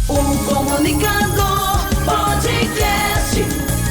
O Comunicador Podcast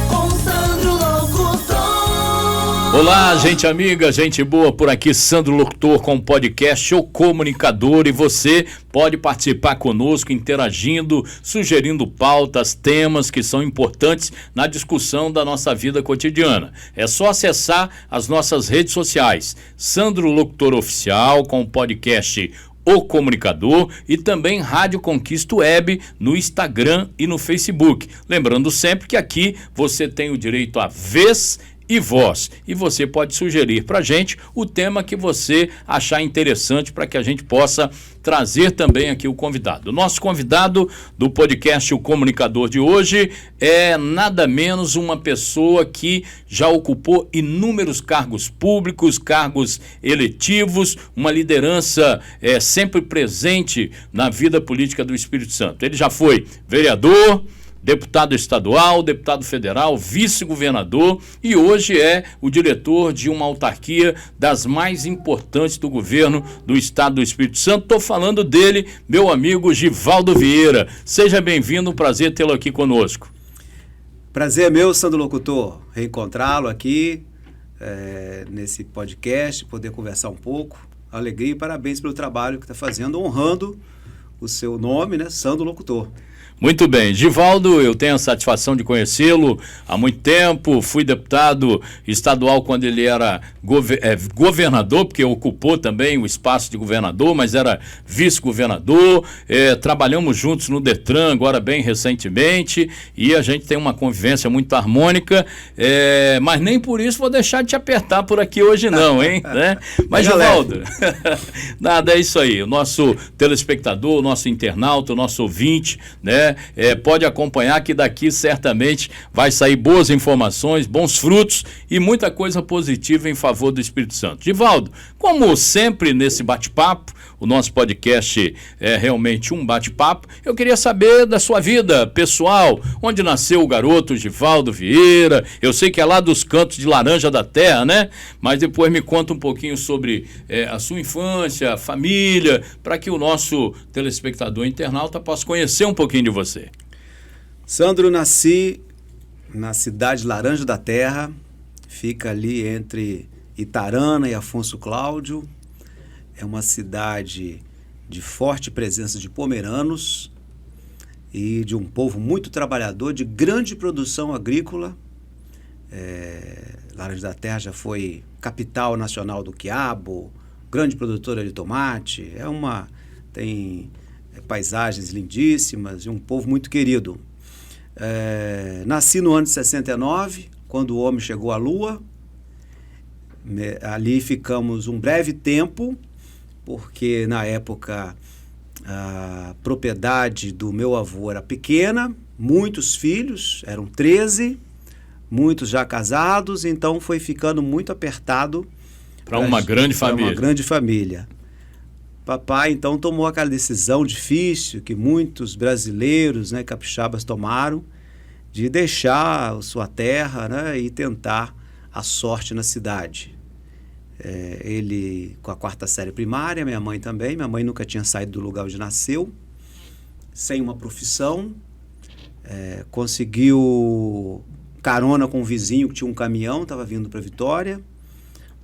com Sandro Locutor. Olá, gente amiga, gente boa, por aqui Sandro Locutor com o podcast O Comunicador, e você pode participar conosco interagindo, sugerindo pautas, temas que são importantes na discussão da nossa vida cotidiana. É só acessar as nossas redes sociais, Sandro Locutor Oficial com o podcast O Comunicador, e também Rádio Conquista Web no Instagram e no Facebook. Lembrando sempre que aqui você tem o direito à vez e voz, e você pode sugerir para a gente o tema que você achar interessante para que a gente possa trazer também aqui o convidado. O nosso convidado do podcast O Comunicador de hoje é nada menos uma pessoa que já ocupou inúmeros cargos públicos, cargos eletivos, uma liderança sempre presente na vida política do Espírito Santo. Ele já foi vereador, deputado estadual, deputado federal, vice-governador, e hoje é o diretor de uma autarquia das mais importantes do governo do estado do Espírito Santo. Estou falando dele, meu amigo Givaldo Vieira. Seja bem-vindo, um prazer tê-lo aqui conosco. Prazer é meu, Sandro Locutor, reencontrá-lo aqui nesse podcast, poder conversar um pouco. Alegria e parabéns pelo trabalho que está fazendo, honrando o seu nome, né, Sandro Locutor. Muito bem, Givaldo, eu tenho a satisfação de conhecê-lo há muito tempo, fui deputado estadual quando ele era governador, porque ocupou também o espaço de governador, mas era vice-governador, trabalhamos juntos no Detran, agora bem recentemente, e a gente tem uma convivência muito harmônica, mas nem por isso vou deixar de te apertar por aqui hoje não, hein? Né? Mas Givaldo, nada, é isso aí, o nosso telespectador, o nosso internauta, o nosso ouvinte, né? Pode acompanhar que daqui certamente vai sair boas informações, bons frutos e muita coisa positiva em favor do Espírito Santo. Givaldo, como sempre nesse bate-papo, o nosso podcast é realmente um bate-papo, eu queria saber da sua vida pessoal, onde nasceu o garoto Givaldo Vieira. Eu sei que é lá dos cantos de Laranja da Terra, né? Mas depois me conta um pouquinho sobre a sua infância, a família, para que o nosso telespectador internauta possa conhecer um pouquinho de você. Sandro, nasci na cidade de Laranja da Terra, fica ali entre Itarana e Afonso Cláudio. É uma cidade de forte presença de pomeranos e de um povo muito trabalhador, de grande produção agrícola. Laranja da Terra já foi capital nacional do quiabo, grande produtora de tomate, tem paisagens lindíssimas e um povo muito querido. Nasci no ano de 69, quando o homem chegou à Lua. Ali ficamos um breve tempo, porque na época a propriedade do meu avô era pequena, muitos filhos, eram 13, muitos já casados, então foi ficando muito apertado para uma grande família. Uma grande família. Papai então tomou aquela decisão difícil que muitos brasileiros, né, capixabas tomaram, de deixar sua terra, né, e tentar a sorte na cidade. Ele com a 4ª série primária, minha mãe também. Minha mãe nunca tinha saído do lugar onde nasceu, sem uma profissão. Conseguiu carona com um vizinho que tinha um caminhão, estava vindo para Vitória.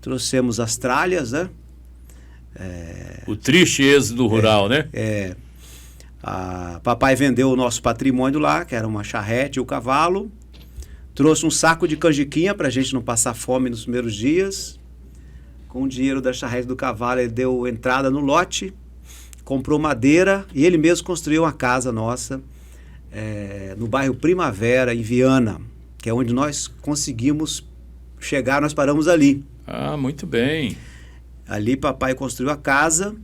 Trouxemos as tralhas, né? O triste êxodo rural, né? Papai vendeu o nosso patrimônio lá, que era uma charrete e o cavalo. Trouxe um saco de canjiquinha para a gente não passar fome nos primeiros dias. Com o dinheiro da charrete do cavalo, ele deu entrada no lote, comprou madeira e ele mesmo construiu uma casa nossa no bairro Primavera, em Viana, que é onde nós conseguimos chegar, nós paramos ali. Ah, muito bem. Ali papai construiu a casa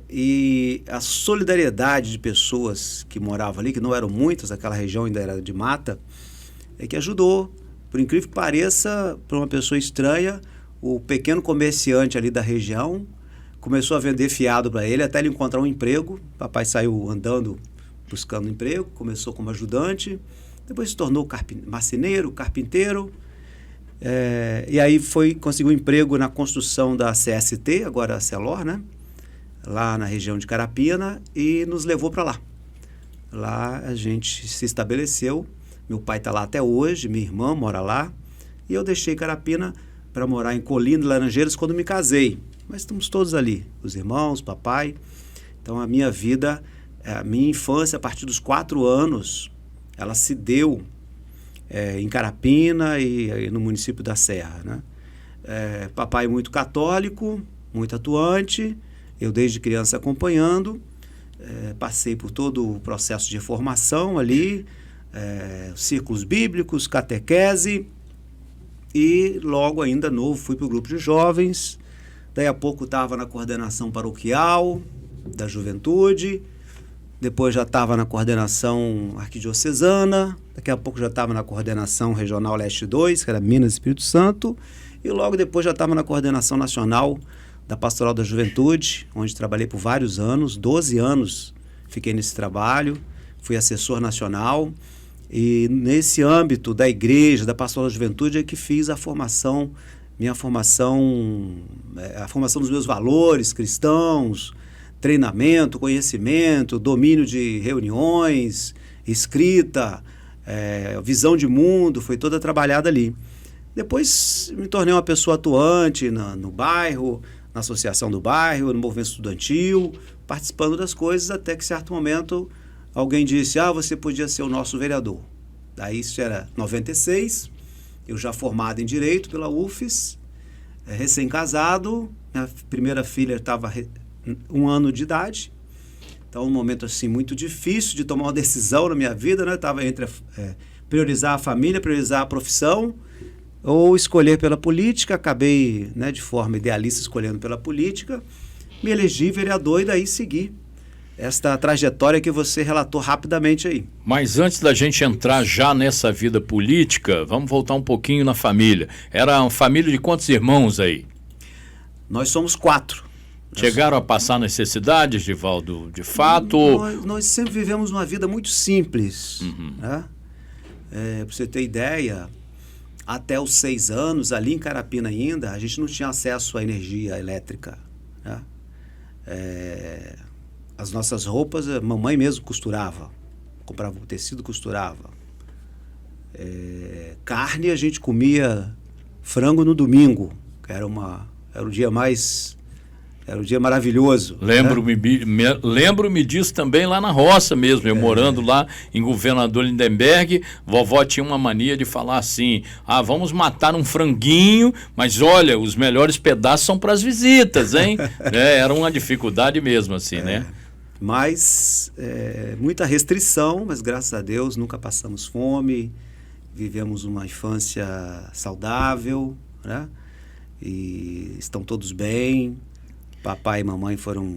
e a solidariedade de pessoas que moravam ali, que não eram muitas, aquela região ainda era de mata, que ajudou. Por incrível que pareça, para uma pessoa estranha, o pequeno comerciante ali da região começou a vender fiado para ele até ele encontrar um emprego. Papai saiu andando buscando emprego, começou como ajudante, depois se tornou marceneiro, carpinteiro, e aí conseguiu um emprego na construção da CST, agora a Celor, né? Lá na região de Carapina, e nos levou para lá. Lá a gente se estabeleceu. Meu pai está lá até hoje, minha irmã mora lá. E eu deixei Carapina para morar em Colina e Laranjeiras quando me casei. Mas estamos todos ali, os irmãos, papai. Então a minha vida, a minha infância, a partir dos 4 anos, ela se deu em Carapina e no município da Serra, né? Papai muito católico, muito atuante, eu desde criança acompanhando, passei por todo o processo de formação ali, círculos bíblicos, catequese, e logo ainda novo fui para o grupo de jovens. Daí a pouco estava na coordenação paroquial da juventude, depois já estava na coordenação arquidiocesana, daqui a pouco já estava na coordenação regional Leste 2, que era Minas e Espírito Santo, e logo depois já estava na coordenação nacional da Pastoral da Juventude, onde trabalhei por vários anos, 12 anos fiquei nesse trabalho, fui assessor nacional, e nesse âmbito da igreja, da Pastoral da Juventude, é que fiz a formação, a formação dos meus valores cristãos, treinamento, conhecimento, domínio de reuniões, escrita, visão de mundo, foi toda trabalhada ali. Depois me tornei uma pessoa atuante no bairro, na associação do bairro, no movimento estudantil, participando das coisas, até que em certo momento alguém disse, você podia ser o nosso vereador. Daí isso era 96, eu já formado em Direito pela UFES, recém-casado, minha primeira filha estava 1 ano de idade, então um momento assim muito difícil de tomar uma decisão na minha vida, né? Estava entre priorizar a família, priorizar a profissão, ou escolher pela política. Acabei, né, de forma idealista escolhendo pela política, me elegi vereador e daí segui esta trajetória que você relatou rapidamente aí. Mas antes da gente entrar já nessa vida política, vamos voltar um pouquinho na família. Era uma família de quantos irmãos aí? Nós somos 4. Chegaram a passar necessidades, Givaldo, de fato? Nós sempre vivemos uma vida muito simples. Né? Para você ter ideia, até os 6 anos, ali em Carapina ainda, a gente não tinha acesso à energia elétrica. Né? As nossas roupas, a mamãe mesmo costurava. Comprava o tecido, costurava. Carne, a gente comia frango no domingo, que era o dia mais... Era um dia maravilhoso. Lembro-me disso também lá na roça mesmo. Eu morando lá em Governador Lindenberg, vovó tinha uma mania de falar assim, vamos matar um franguinho, mas olha, os melhores pedaços são para as visitas, hein? Era uma dificuldade mesmo assim, né? Mas muita restrição, mas graças a Deus nunca passamos fome, vivemos uma infância saudável, né? E estão todos bem. Papai e mamãe foram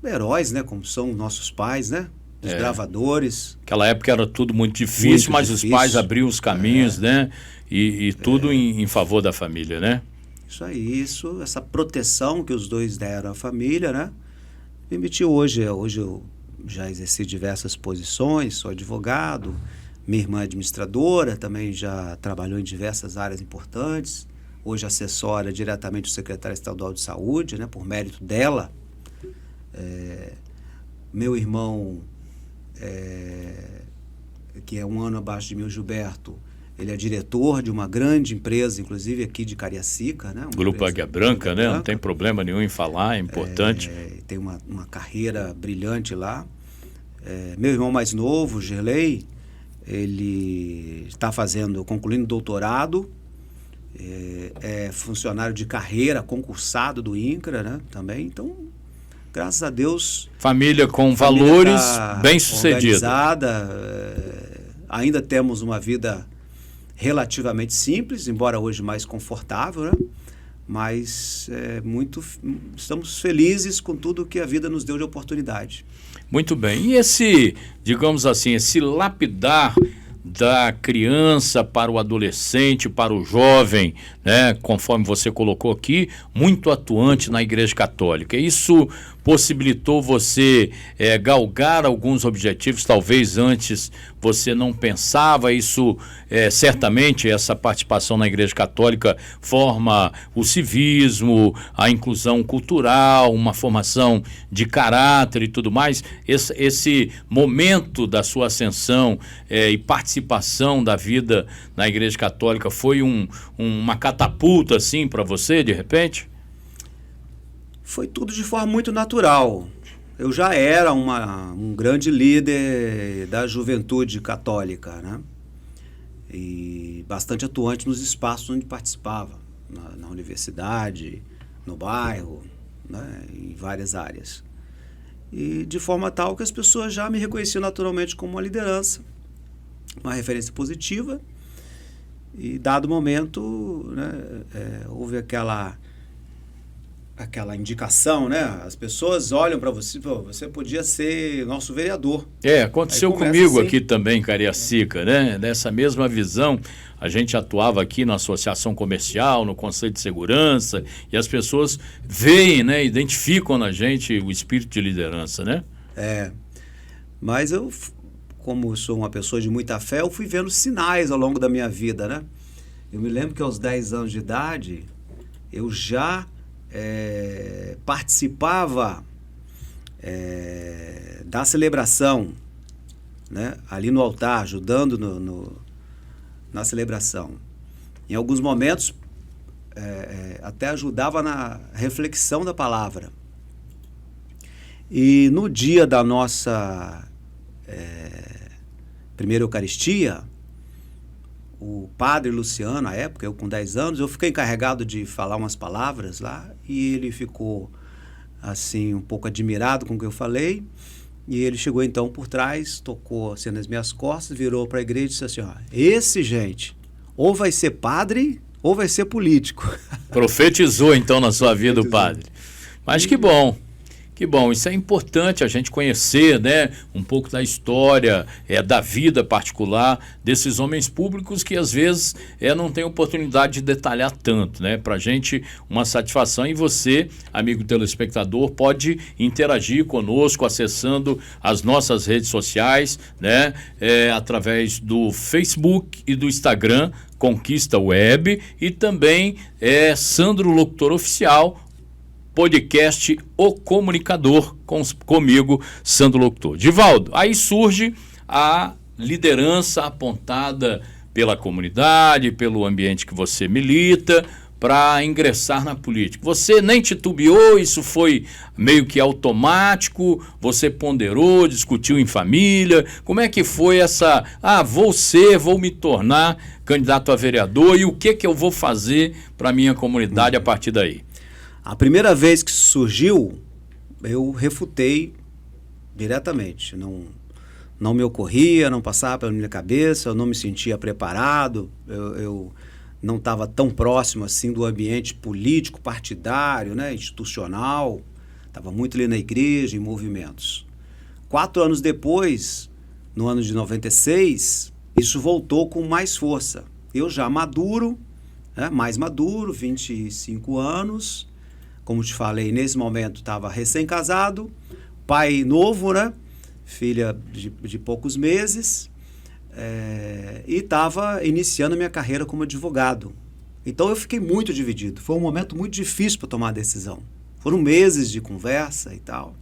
heróis, né? Como são nossos pais, né? Desbravadores. Aquela época era tudo muito difícil, mas os pais abriam os caminhos, né? E tudo em favor da família, né? Isso aí, essa proteção que os dois deram à família, né? Permitiu hoje eu já exerci diversas posições, sou advogado, minha irmã é administradora, também já trabalhou em diversas áreas importantes. Hoje assessora diretamente o secretário estadual de saúde, né, por mérito dela. Meu irmão, que é 1 ano abaixo de mim, o Gilberto, ele é diretor de uma grande empresa, inclusive aqui de Cariacica. Né, Grupo Águia Branca, né? Não tem problema nenhum em falar, é importante. Tem uma carreira brilhante lá. Meu irmão mais novo, Gerlei, ele está concluindo doutorado, é funcionário de carreira, concursado do INCRA, né, também. Então, graças a Deus... Família com valores, bem-sucedida. Organizada, ainda temos uma vida relativamente simples, embora hoje mais confortável, né? Mas estamos felizes com tudo que a vida nos deu de oportunidade. Muito bem. E esse, digamos assim, esse lapidar da criança para o adolescente, para o jovem, né, conforme você colocou aqui, muito atuante na Igreja Católica. Isso possibilitou você galgar alguns objetivos, talvez antes você não pensava. Isso, certamente, essa participação na Igreja Católica forma o civismo, a inclusão cultural, uma formação de caráter e tudo mais. Esse momento da sua ascensão e participação da vida na Igreja Católica foi uma catapulta, assim, para você, de repente? Foi tudo de forma muito natural. Eu já era um grande líder da juventude católica, né? E bastante atuante nos espaços onde participava, na universidade, no bairro, né? Em várias áreas. E de forma tal que as pessoas já me reconheciam naturalmente como uma liderança, uma referência positiva. E dado o momento, né, houve aquela indicação, né? As pessoas olham para você, você podia ser nosso vereador. Aconteceu comigo assim, aqui também em Cariacica, né? Nessa mesma visão, a gente atuava aqui na associação comercial, no Conselho de Segurança, e as pessoas veem, né? Identificam na gente o espírito de liderança, né? Mas eu, como sou uma pessoa de muita fé, eu fui vendo sinais ao longo da minha vida, né? Eu me lembro que aos 10 anos de idade, eu já participava da celebração, né? Ali no altar, ajudando na celebração. Em alguns momentos, até ajudava na reflexão da palavra. E no dia da nossa primeira Eucaristia, o padre Luciano, à época, eu com 10 anos, eu fiquei encarregado de falar umas palavras lá, e ele ficou, assim, um pouco admirado com o que eu falei, e ele chegou então por trás, tocou assim nas minhas costas, virou para a igreja e disse assim, esse, gente, ou vai ser padre, ou vai ser político. Profetizou então na sua vida o padre. Mas que bom. Que bom, isso é importante a gente conhecer, né, um pouco da história, da vida particular desses homens públicos que às vezes não tem oportunidade de detalhar tanto, né? Para a gente uma satisfação, e você, amigo telespectador, pode interagir conosco acessando as nossas redes sociais, né, através do Facebook e do Instagram, Conquista Web, e também Sandro Locutor Oficial, podcast O Comunicador, comigo, Sandro Locutor. Divaldo, aí surge a liderança apontada pela comunidade, pelo ambiente que você milita, para ingressar na política. Você nem titubeou, isso foi meio que automático, você ponderou, discutiu em família. Como é que foi essa, vou me tornar candidato a vereador, e o que eu vou fazer para a minha comunidade a partir daí? A primeira vez que surgiu, eu refutei diretamente. Não me ocorria, não passava pela minha cabeça, eu não me sentia preparado, eu não estava tão próximo assim do ambiente político, partidário, né, institucional. Estava muito ali na igreja, em movimentos. 4 anos depois, no ano de 96, isso voltou com mais força. Eu já maduro, né, mais maduro, 25 anos. Como te falei, nesse momento estava recém-casado, pai novo, né? Filha de poucos meses, e estava iniciando a minha carreira como advogado. Então eu fiquei muito dividido. Foi um momento muito difícil para tomar a decisão. Foram meses de conversa e tal.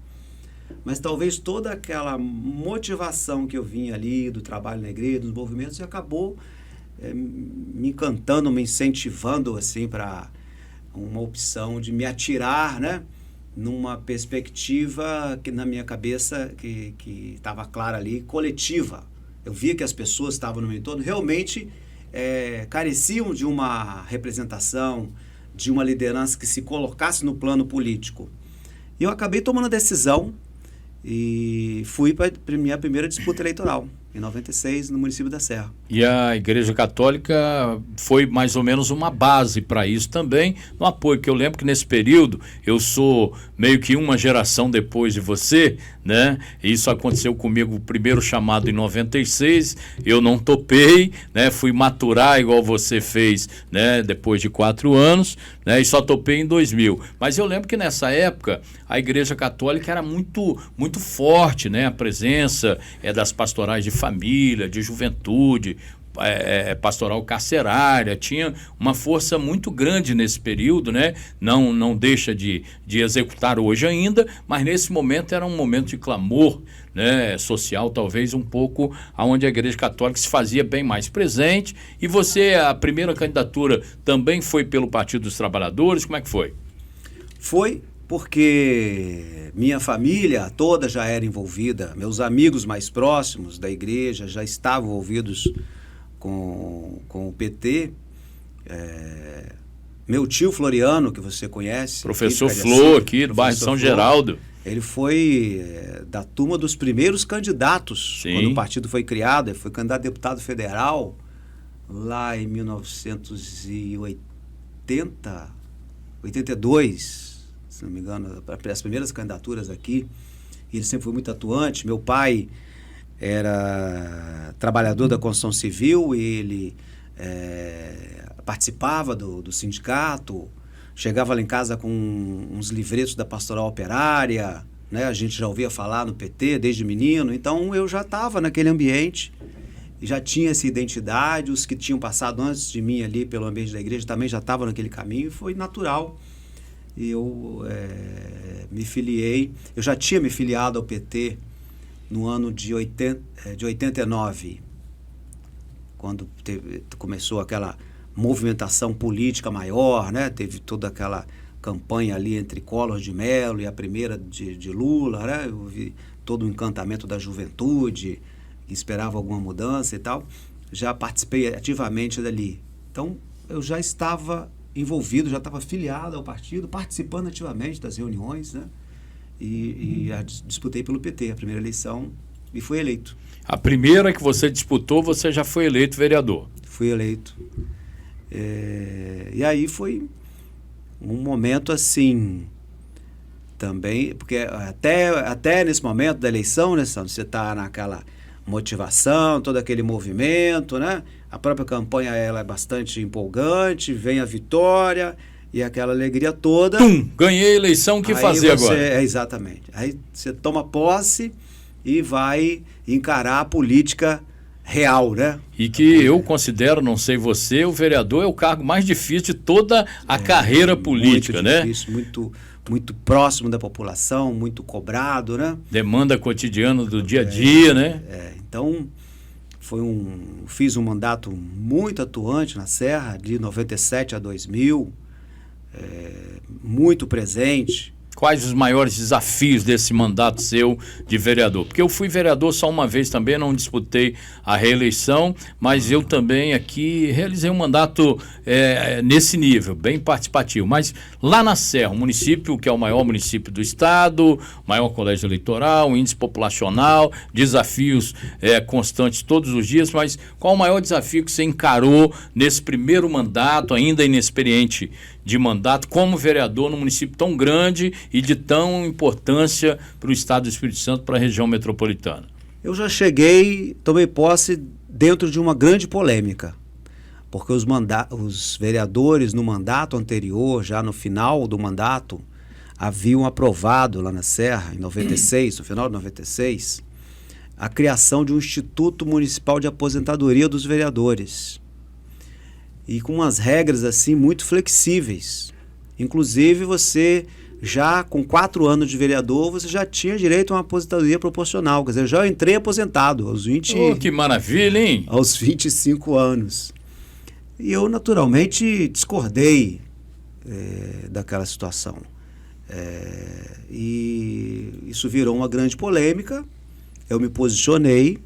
Mas talvez toda aquela motivação que eu vinha ali do trabalho na igreja, dos movimentos, acabou me encantando, me incentivando assim para uma opção de me atirar, né, numa perspectiva que na minha cabeça que estava clara ali, coletiva. Eu via que as pessoas estavam no meu entorno realmente careciam de uma representação, de uma liderança que se colocasse no plano político. E eu acabei tomando a decisão e fui para a minha primeira disputa eleitoral. em 96, no município da Serra. E a Igreja Católica foi mais ou menos uma base para isso também, no apoio, que eu lembro que nesse período, eu sou meio que uma geração depois de você, né? Isso aconteceu comigo, o primeiro chamado em 96, eu não topei, né? Fui maturar igual você fez, né? Depois de 4 anos, né? E só topei em 2000. Mas eu lembro que nessa época, a Igreja Católica era muito, muito forte, né? A presença das pastorais de família, de juventude, pastoral carcerária, tinha uma força muito grande nesse período, né? Não deixa de executar hoje ainda, mas nesse momento era um momento de clamor, né, social, talvez um pouco onde a Igreja Católica se fazia bem mais presente. E você, a primeira candidatura também foi pelo Partido dos Trabalhadores, como é que foi? Foi porque minha família toda já era envolvida, meus amigos mais próximos da igreja já estavam envolvidos com o PT. Meu tio Floriano, que você conhece, professor Flor, aqui do bairro São Geraldo, ele foi da turma dos primeiros candidatos. Sim. Quando o partido foi criado. Ele foi candidato a deputado federal lá em 1982, se não me engano, as primeiras candidaturas aqui. E ele sempre foi muito atuante. Meu pai era trabalhador da construção civil, ele participava do sindicato, chegava lá em casa com uns livretos da Pastoral Operária, né? A gente já ouvia falar no PT desde menino, então eu já estava naquele ambiente, já tinha essa identidade. Os que tinham passado antes de mim ali pelo ambiente da igreja também já estavam naquele caminho, e foi natural. E eu me filiei, eu já tinha me filiado ao PT no ano de 89, quando começou aquela movimentação política maior, né? Teve toda aquela campanha ali entre Collor de Mello e a primeira de Lula, né? Eu vi todo o encantamento da juventude, que esperava alguma mudança e tal. Já participei ativamente dali. Então, eu já estava envolvido, já estava filiado ao partido, participando ativamente das reuniões, né? E disputei pelo PT a primeira eleição e fui eleito. A primeira que você disputou, você já foi eleito vereador? Fui eleito. E aí foi um momento assim também, porque até nesse momento da eleição, né, você está naquela motivação, todo aquele movimento, né? A própria campanha ela é bastante empolgante, vem a vitória e aquela alegria toda. Ganhei a eleição, o que fazer agora? Exatamente. Aí você toma posse e vai encarar a política real, né? E que eu considero, não sei você, o vereador é o cargo mais difícil de toda a carreira política, muito difícil, né? Muito próximo da população, muito cobrado, né? Demanda cotidiana do dia a dia, né? Então, fiz um mandato muito atuante na Serra, de 97 a 2000, muito presente. Quais os maiores desafios desse mandato seu de vereador? Porque eu fui vereador só uma vez também, não disputei a reeleição, mas eu também aqui realizei um mandato nesse nível, bem participativo. Mas lá na Serra, um município que é o maior município do estado, maior colégio eleitoral, índice populacional, desafios constantes todos os dias, mas qual o maior desafio que você encarou nesse primeiro mandato, ainda inexperiente de mandato, como vereador num município tão grande e de tão importância para o estado do Espírito Santo, para a região metropolitana? Eu já tomei posse dentro de uma grande polêmica, porque os vereadores no mandato anterior, já no final do mandato, haviam aprovado lá na Serra, em 96, no final de 96, a criação de um Instituto Municipal de Aposentadoria dos Vereadores. E com umas regras assim muito flexíveis. Inclusive, você já com 4 anos de vereador, você já tinha direito a uma aposentadoria proporcional. Quer dizer, eu já entrei aposentado aos 20... Oh, que maravilha, hein? Aos 25 anos. E eu, naturalmente, discordei daquela situação. E isso virou uma grande polêmica. Eu me posicionei,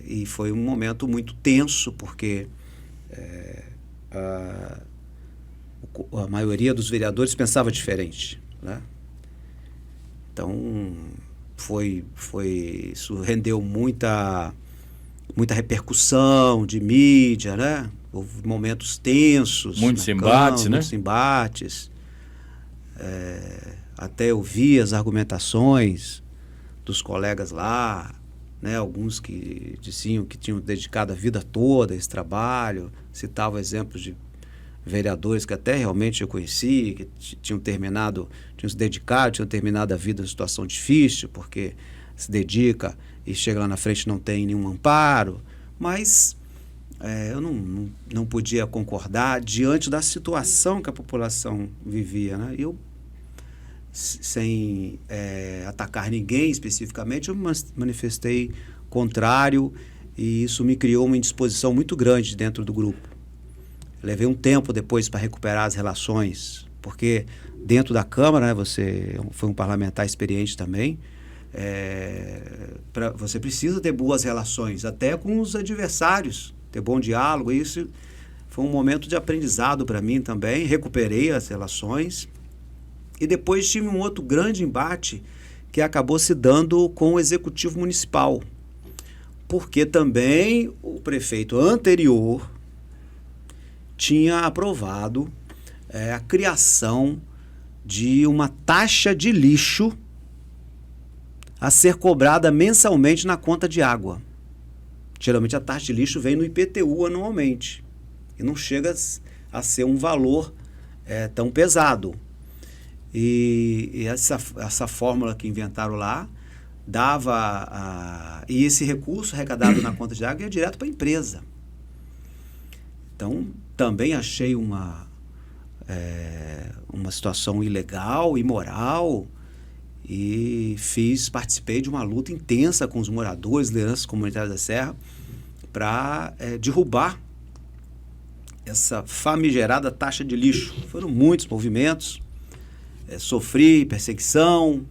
e foi um momento muito tenso, porque a maioria dos vereadores pensava diferente, né? Então, isso rendeu muita repercussão de mídia, né? Houve momentos tensos. Muitos embates, né? Muitos embates. Até eu vi as argumentações dos colegas lá, né? Alguns que diziam que tinham dedicado a vida toda a esse trabalho, citavam exemplos de vereadores que até realmente eu conheci, que tinham se dedicado, tinham terminado a vida em situação difícil, porque se dedica e chega lá na frente e não tem nenhum amparo, mas eu não podia concordar diante da situação que a população vivia, né? Eu, sem atacar ninguém especificamente, eu manifestei contrário, e isso me criou uma indisposição muito grande dentro do grupo. Levei um tempo depois para recuperar as relações, porque dentro da Câmara, né, você foi um parlamentar experiente também, você precisa ter boas relações, até com os adversários, ter bom diálogo. Isso foi um momento de aprendizado para mim também. Recuperei as relações e depois tive um outro grande embate que acabou se dando com o Executivo Municipal, porque também o prefeito anterior tinha aprovado a criação de uma taxa de lixo a ser cobrada mensalmente na conta de água. Geralmente a taxa de lixo vem no IPTU anualmente e não chega a ser um valor tão pesado. E essa fórmula que inventaram lá e esse recurso arrecadado na conta de água ia direto para a empresa. Então, também achei uma situação ilegal, imoral, e participei de uma luta intensa com os moradores, lideranças comunitárias da Serra, para derrubar essa famigerada taxa de lixo. Foram muitos movimentos, sofri perseguição,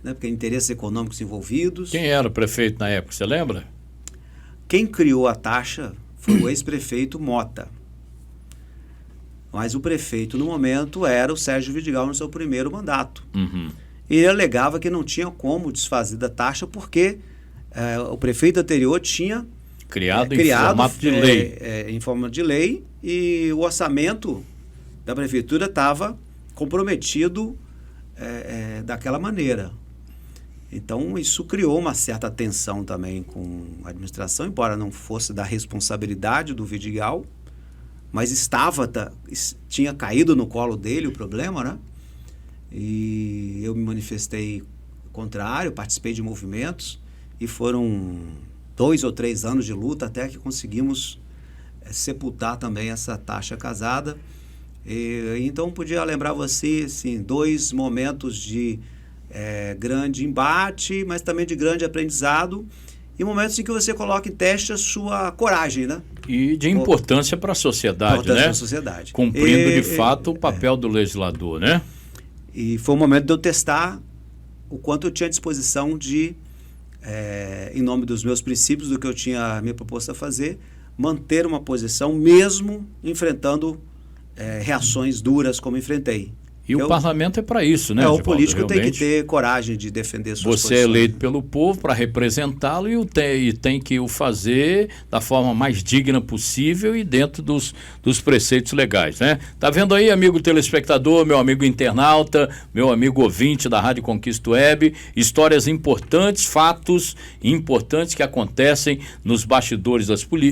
né, porque interesses econômicos envolvidos. Quem era o prefeito na época, você lembra? Quem criou a taxa foi o ex-prefeito Mota. Mas o prefeito, no momento, era o Sérgio Vidigal no seu primeiro mandato. Uhum. E ele alegava que não tinha como desfazer da taxa porque o prefeito anterior tinha criado em formato de lei. Em forma de lei, e o orçamento da prefeitura estava comprometido daquela maneira. Então, isso criou uma certa tensão também com a administração, embora não fosse da responsabilidade do Vidigal, mas tinha caído no colo dele o problema, né? E eu me manifestei contrário, participei de movimentos, e foram 2 ou 3 anos de luta até que conseguimos sepultar também essa taxa casada. Então, podia lembrar você, assim, 2 momentos de grande embate, mas também de grande aprendizado, e momentos em que você coloca em teste a sua coragem, né? E de importância para a sociedade, né? Para a sociedade. Cumprindo de fato o papel do legislador, né? E foi um momento de eu testar o quanto eu tinha disposição de, em nome dos meus princípios, do que eu tinha me proposto a fazer, manter uma posição mesmo enfrentando reações duras como enfrentei. E o parlamento é para isso, né, o Edivaldo? político Realmente, tem que ter coragem de defender suas você posições. é eleito pelo povo para representá-lo e tem que o fazer da forma mais digna possível e dentro dos preceitos legais, né? Tá vendo aí, amigo telespectador, meu amigo internauta, meu amigo ouvinte da Rádio Conquista Web, histórias importantes, fatos importantes que acontecem nos bastidores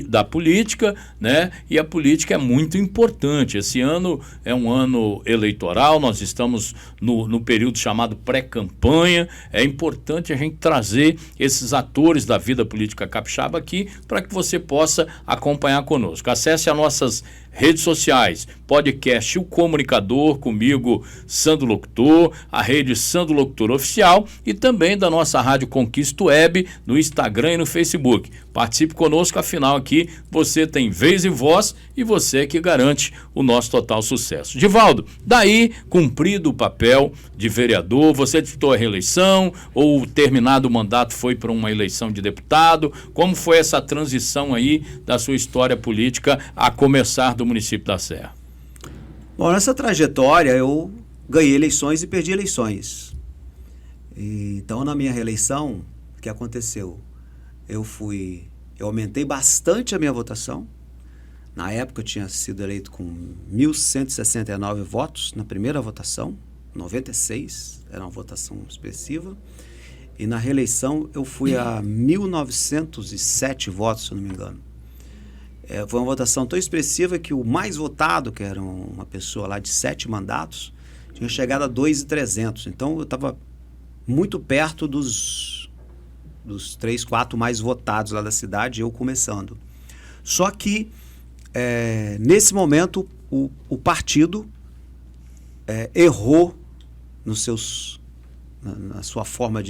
da política, né? E a política é muito importante. Esse ano é um ano eleitoral, nós estamos no período chamado pré-campanha. É importante a gente trazer esses atores da vida política capixaba aqui para que você possa acompanhar conosco. Acesse as nossas redes sociais, podcast O Comunicador, comigo, Sandro Locutor, a rede Sandro Locutor Oficial, e também da nossa Rádio Conquista Web no Instagram e no Facebook. Participe conosco, afinal aqui você tem vez e voz e você que garante o nosso total sucesso. Edivaldo, daí, cumprido o papel de vereador, você disputou a reeleição ou terminado o mandato foi para uma eleição de deputado? Como foi essa transição aí da sua história política a começar do município da Serra? Bom, nessa trajetória eu ganhei eleições e perdi eleições. Então, na minha reeleição, o que aconteceu? Eu aumentei bastante a minha votação. Na época eu tinha sido eleito com 1.169 votos na primeira votação, 96, era uma votação expressiva. E na reeleição eu fui a 1.907 votos, se eu não me engano. Foi uma votação tão expressiva que o mais votado, que era uma pessoa lá de 7 mandatos, tinha chegado a 2.300. Então eu estava muito perto dos 3, 4 mais votados lá da cidade, eu começando. Só que, nesse momento, o partido errou na sua forma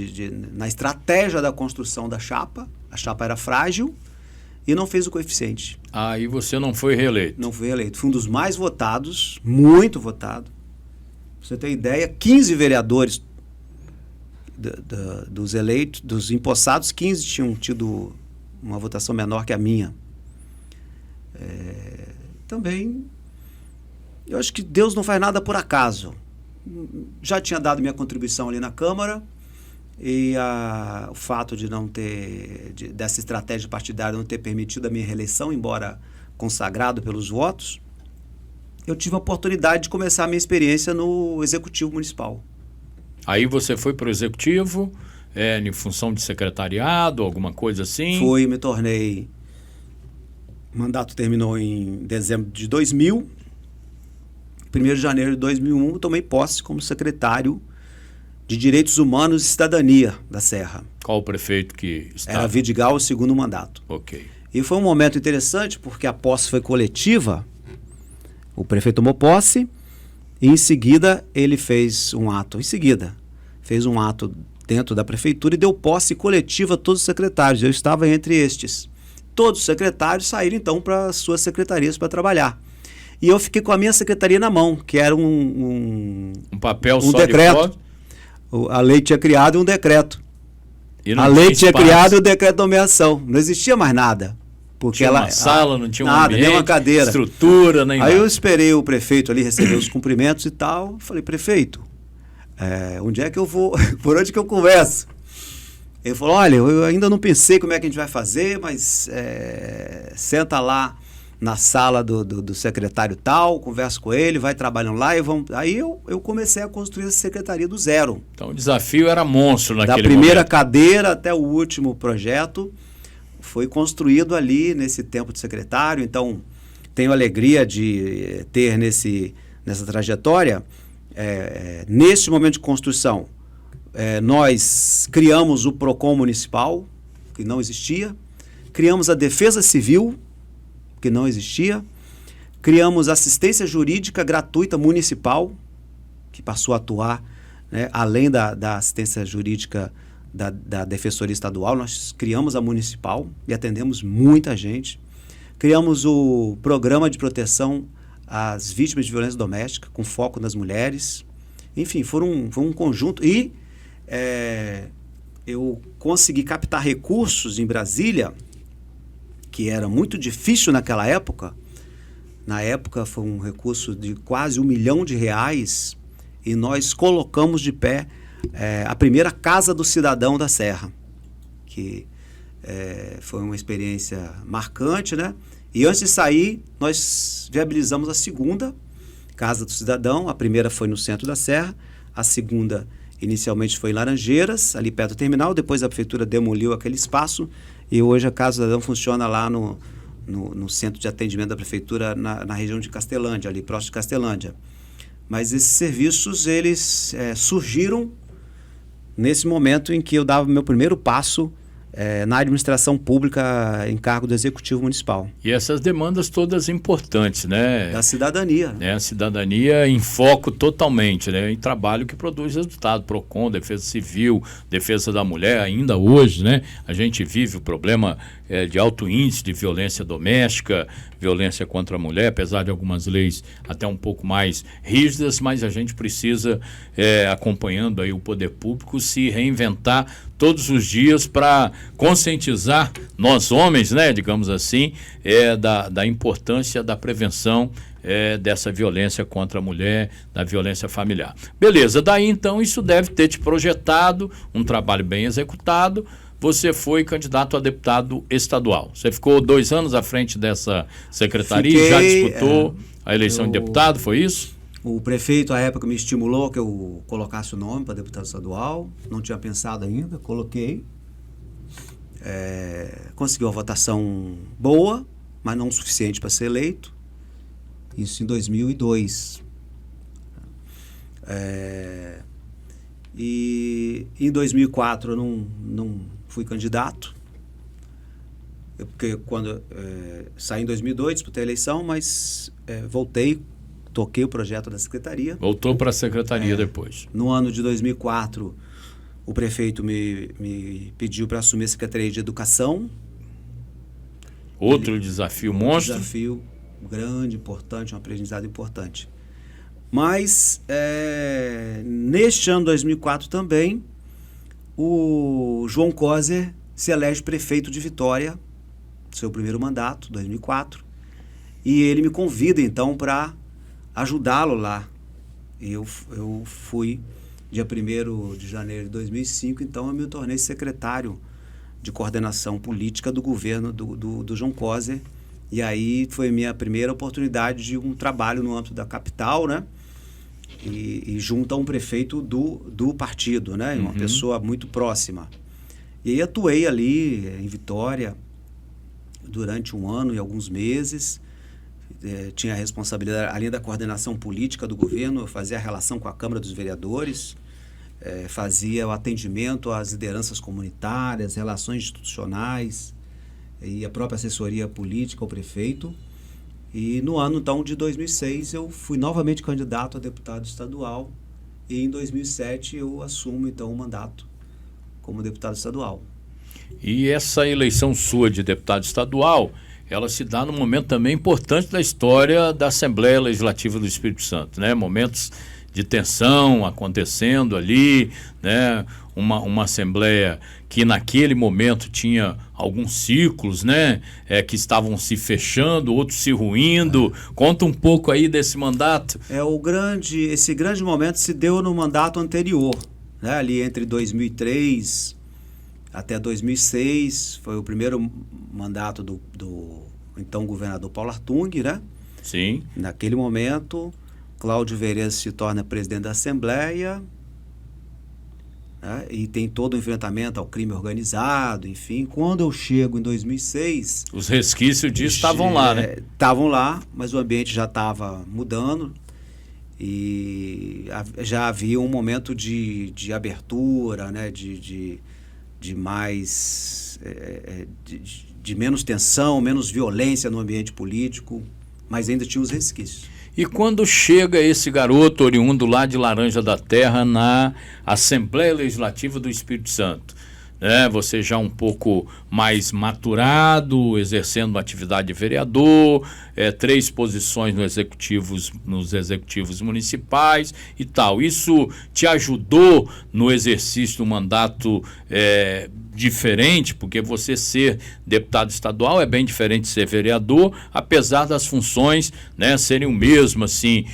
na estratégia da construção da chapa. A chapa era frágil e não fez o coeficiente. Aí você não foi reeleito? Não fui eleito. Fui um dos mais votados, muito votado. Pra você ter ideia, 15 vereadores dos eleitos, dos empossados, 15 tinham tido uma votação menor que a minha. Também, eu acho que Deus não faz nada por acaso. Já tinha dado minha contribuição ali na Câmara e o fato de não ter, dessa estratégia partidária não ter permitido a minha reeleição, embora consagrado pelos votos, eu tive a oportunidade de começar a minha experiência no Executivo Municipal. Aí você foi para o Executivo, em função de secretariado, alguma coisa assim? Fui, me tornei... O mandato terminou em dezembro de 2000. 1º de janeiro de 2001, eu tomei posse como secretário de Direitos Humanos e Cidadania da Serra. Qual o prefeito que estava? Era Vidigal, o segundo mandato. Ok. E foi um momento interessante porque a posse foi coletiva. O prefeito tomou posse e em seguida ele fez um ato. Fez um ato dentro da prefeitura e deu posse coletiva a todos os secretários. Eu estava entre estes. Todos os secretários saíram então para suas secretarias para trabalhar. E eu fiquei com a minha secretaria na mão, que era um papel só decreto. De foto? A lei tinha criado um decreto. A lei tinha criado o decreto de nomeação. Não existia mais nada. Porque tinha uma sala, não tinha nada, ambiente, nem uma cadeira. Estrutura, nem Aí nada. eu esperei o prefeito ali receber os cumprimentos e tal. Falei, prefeito, onde é que eu vou? Por onde que eu converso? Ele falou, olha, eu ainda não pensei como é que a gente vai fazer, mas senta lá na sala do secretário tal, conversa com ele, vai trabalhando lá e vamos... Aí eu comecei a construir essa secretaria do zero. Então o desafio era monstro naquele momento. Da primeira cadeira até o último projeto, foi construído ali nesse tempo de secretário. Então, tenho a alegria de ter nessa trajetória, nesse momento de construção, nós criamos o PROCON municipal, que não existia, criamos a Defesa Civil, que não existia, criamos assistência jurídica gratuita municipal, que passou a atuar, né, além da assistência jurídica da Defensoria Estadual, nós criamos a municipal e atendemos muita gente. Criamos o programa de proteção às vítimas de violência doméstica, com foco nas mulheres. Enfim, foi um conjunto. E eu consegui captar recursos em Brasília, que era muito difícil naquela época. Na época foi um recurso de quase R$1 milhão, e nós colocamos de pé a primeira Casa do Cidadão da Serra, que foi uma experiência marcante, né? E antes de sair, nós viabilizamos a segunda Casa do Cidadão. A primeira foi no centro da Serra, a segunda inicialmente foi em Laranjeiras, ali perto do terminal, depois a prefeitura demoliu aquele espaço e hoje a Casa do Cidadão funciona lá no centro de atendimento da prefeitura na região de Castelândia, ali próximo de Castelândia. Mas esses serviços, eles surgiram nesse momento em que eu dava meu primeiro passo na administração pública em cargo do Executivo Municipal. E essas demandas todas importantes, né? Da cidadania. A cidadania em foco totalmente, né? Em trabalho que produz resultado, PROCON, Defesa Civil, Defesa da Mulher, ainda hoje, né? A gente vive o problema de alto índice de violência doméstica, violência contra a mulher, apesar de algumas leis até um pouco mais rígidas, mas a gente precisa, acompanhando aí o poder público, se reinventar todos os dias para conscientizar nós homens, né, digamos assim, da importância da prevenção dessa violência contra a mulher, da violência familiar. Beleza, daí então isso deve ter te projetado, um trabalho bem executado. Você foi candidato a deputado estadual. Você ficou 2 anos à frente dessa secretaria, já disputou a eleição de deputado, foi isso? O prefeito, à época, me estimulou que eu colocasse o nome para deputado estadual. Não tinha pensado ainda, coloquei. Consegui uma votação boa, mas não o suficiente para ser eleito. Isso em 2002. E em 2004 eu não fui candidato. Porque quando saí em 2002, disputei a eleição, mas voltei, toquei o projeto da secretaria. Voltou para a secretaria depois. No ano de 2004, o prefeito me pediu para assumir a Secretaria de Educação. Outro desafio monstro. Desafio grande, importante, um aprendizado importante. Mas, neste ano de 2004 também, o João Coser se elege prefeito de Vitória, seu primeiro mandato, 2004, e ele me convida, então, para ajudá-lo lá. Eu fui, dia 1º de janeiro de 2005, então eu me tornei secretário de coordenação política do governo do João Coser. E aí foi minha primeira oportunidade de um trabalho no âmbito da capital, né? E junto a um prefeito do partido, né? Uma pessoa muito próxima. E aí atuei ali em Vitória durante 1 ano e alguns meses. Tinha a responsabilidade, além da coordenação política do governo, eu fazia a relação com a Câmara dos Vereadores, fazia o atendimento às lideranças comunitárias, relações institucionais, e a própria assessoria política ao prefeito. E no ano, então, de 2006, eu fui novamente candidato a deputado estadual, e em 2007 eu assumo, então, o mandato como deputado estadual. E essa eleição sua de deputado estadual, ela se dá num momento também importante da história da Assembleia Legislativa do Espírito Santo, né? Momentos de tensão acontecendo ali, né? Uma Assembleia que naquele momento tinha alguns ciclos, né? Que estavam se fechando, outros se ruindo. Conta um pouco aí desse mandato. Esse grande momento se deu no mandato anterior, né? Ali entre 2003 até 2006, foi o primeiro mandato do então governador Paulo Artung, né? Sim. Naquele momento, Cláudio Verez se torna presidente da Assembleia, né? E tem todo o enfrentamento ao crime organizado, enfim. Quando eu chego em 2006... Os resquícios disso estavam lá, né? Estavam lá, mas o ambiente já estava mudando e já havia um momento de abertura, né? De mais... de menos tensão, menos violência no ambiente político, mas ainda tinha os resquícios. E quando chega esse garoto oriundo lá de Laranja da Terra na Assembleia Legislativa do Espírito Santo, né? Você já um pouco mais maturado, exercendo uma atividade de vereador, 3 posições nos executivos municipais e tal. Isso te ajudou no exercício do mandato diferente, porque você ser deputado estadual é bem diferente de ser vereador, apesar das funções, né, serem o mesmo, assim,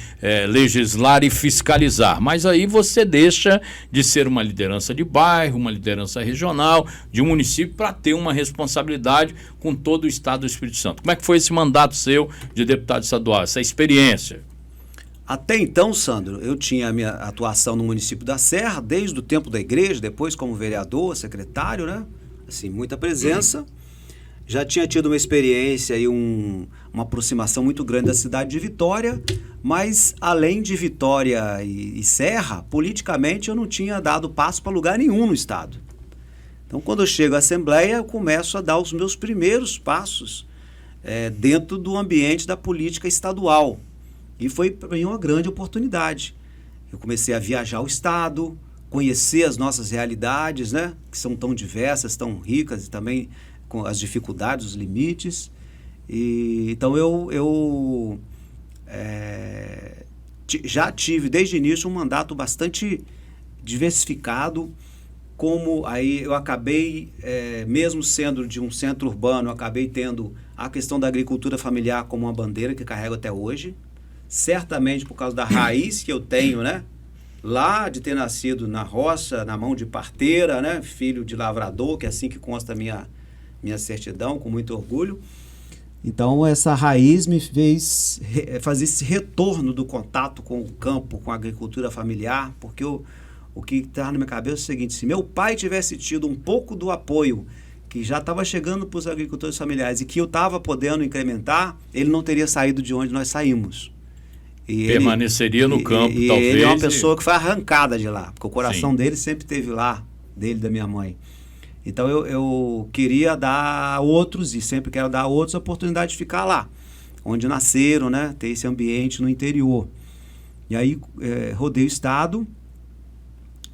legislar e fiscalizar. Mas aí você deixa de ser uma liderança de bairro, uma liderança regional, de um município, para ter uma responsabilidade com todo o estado do Espírito Santo. Como é que foi esse mandato seu de deputado estadual, essa experiência? Até então, Sandro, eu tinha a minha atuação no município da Serra, desde o tempo da igreja, depois como vereador, secretário, né? Assim, muita presença. Já tinha tido uma experiência e uma aproximação muito grande da cidade de Vitória, mas além de Vitória e Serra, politicamente eu não tinha dado passo para lugar nenhum no estado. Então, quando eu chego à Assembleia, eu começo a dar os meus primeiros passos dentro do ambiente da política estadual. E foi para mim uma grande oportunidade. Eu comecei a viajar o estado, conhecer as nossas realidades, né? Que são tão diversas, tão ricas, e também com as dificuldades, os limites. Então eu já tive desde o início um mandato bastante diversificado como aí eu acabei, mesmo sendo de um centro urbano, eu acabei tendo a questão da agricultura familiar como uma bandeira que carrego até hoje, certamente por causa da raiz que eu tenho, né? Lá de ter nascido na roça, na mão de parteira, né? Filho de lavrador, que é assim que consta a minha certidão, com muito orgulho. Então, essa raiz me fez fazer esse retorno do contato com o campo, com a agricultura familiar, porque o que está na minha cabeça é o seguinte: se meu pai tivesse tido um pouco do apoio que já estava chegando para os agricultores familiares e que eu estava podendo incrementar, ele não teria saído de onde nós saímos. Permaneceria no campo, e talvez. Ele é uma pessoa que foi arrancada de lá, porque o coração Sim. dele sempre esteve lá, dele e da minha mãe. Então eu queria dar a outros, e sempre quero dar a outros, a oportunidade de ficar lá, onde nasceram, né? Ter esse ambiente no interior. E aí rodei o estado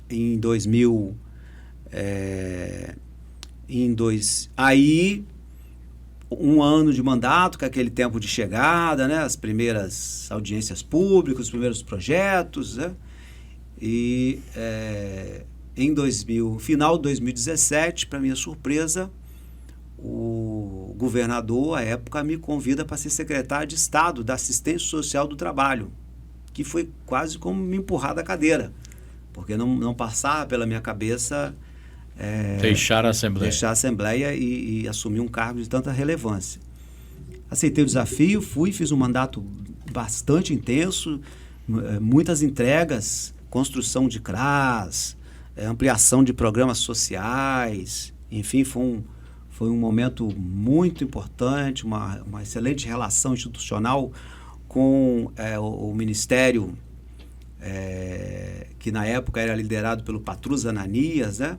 em 2000. Aí, um ano de mandato, com aquele tempo de chegada, né? As primeiras audiências públicas, os primeiros projetos, né? E final de 2017, para minha surpresa, o governador, à época, me convida para ser secretário de Estado da Assistência Social do Trabalho, que foi quase como me empurrar da cadeira, porque não passava pela minha cabeça Deixar a Assembleia. Deixar a Assembleia e assumir um cargo de tanta relevância. Aceitei o desafio, fiz um mandato bastante intenso, muitas entregas, construção de CRAS, ampliação de programas sociais, enfim, foi um momento muito importante, uma excelente relação institucional com o Ministério, que na época era liderado pelo Patrus Ananias, né?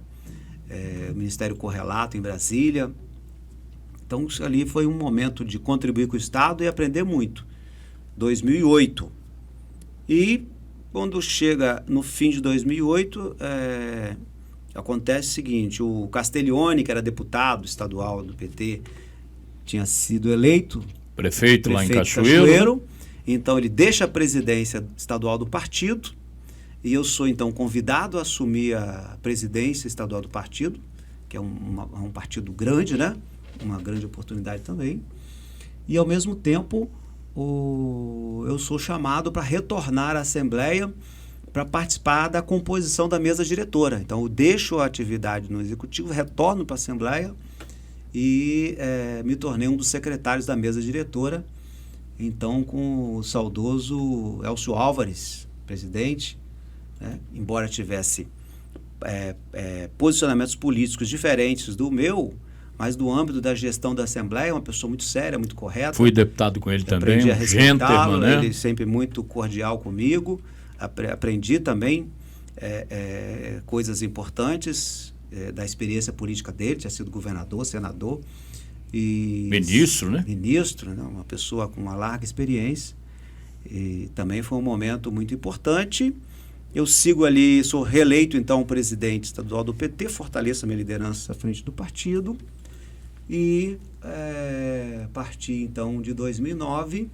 O Ministério Correlato em Brasília. Então, isso ali foi um momento de contribuir com o Estado e aprender muito. 2008. E, quando chega no fim de 2008, acontece o seguinte: o Castiglione, que era deputado estadual do PT, tinha sido eleito prefeito lá em Cachoeiro. Então, ele deixa a presidência estadual do partido. E eu sou, então, convidado a assumir a presidência estadual do partido, que é um partido grande, né? Uma grande oportunidade também. E, ao mesmo tempo, eu sou chamado para retornar à Assembleia para participar da composição da mesa diretora. Então, eu deixo a atividade no Executivo, retorno para a Assembleia e me tornei um dos secretários da mesa diretora, então, com o saudoso Elcio Álvares, presidente, né? Embora tivesse posicionamentos políticos diferentes do meu, mas do âmbito da gestão da Assembleia, uma pessoa muito séria, muito correta. Fui deputado com ele também, aprendi a respeitá-lo, né? Ele sempre muito cordial comigo. Aprendi também coisas importantes da experiência política dele, tinha sido governador, senador. E ministro, né? Ministro, né? Uma pessoa com uma larga experiência. E também foi um momento muito importante. Eu sigo ali, sou reeleito, então, presidente estadual do PT, fortaleço a minha liderança à frente do partido. E parti, então, de 2009.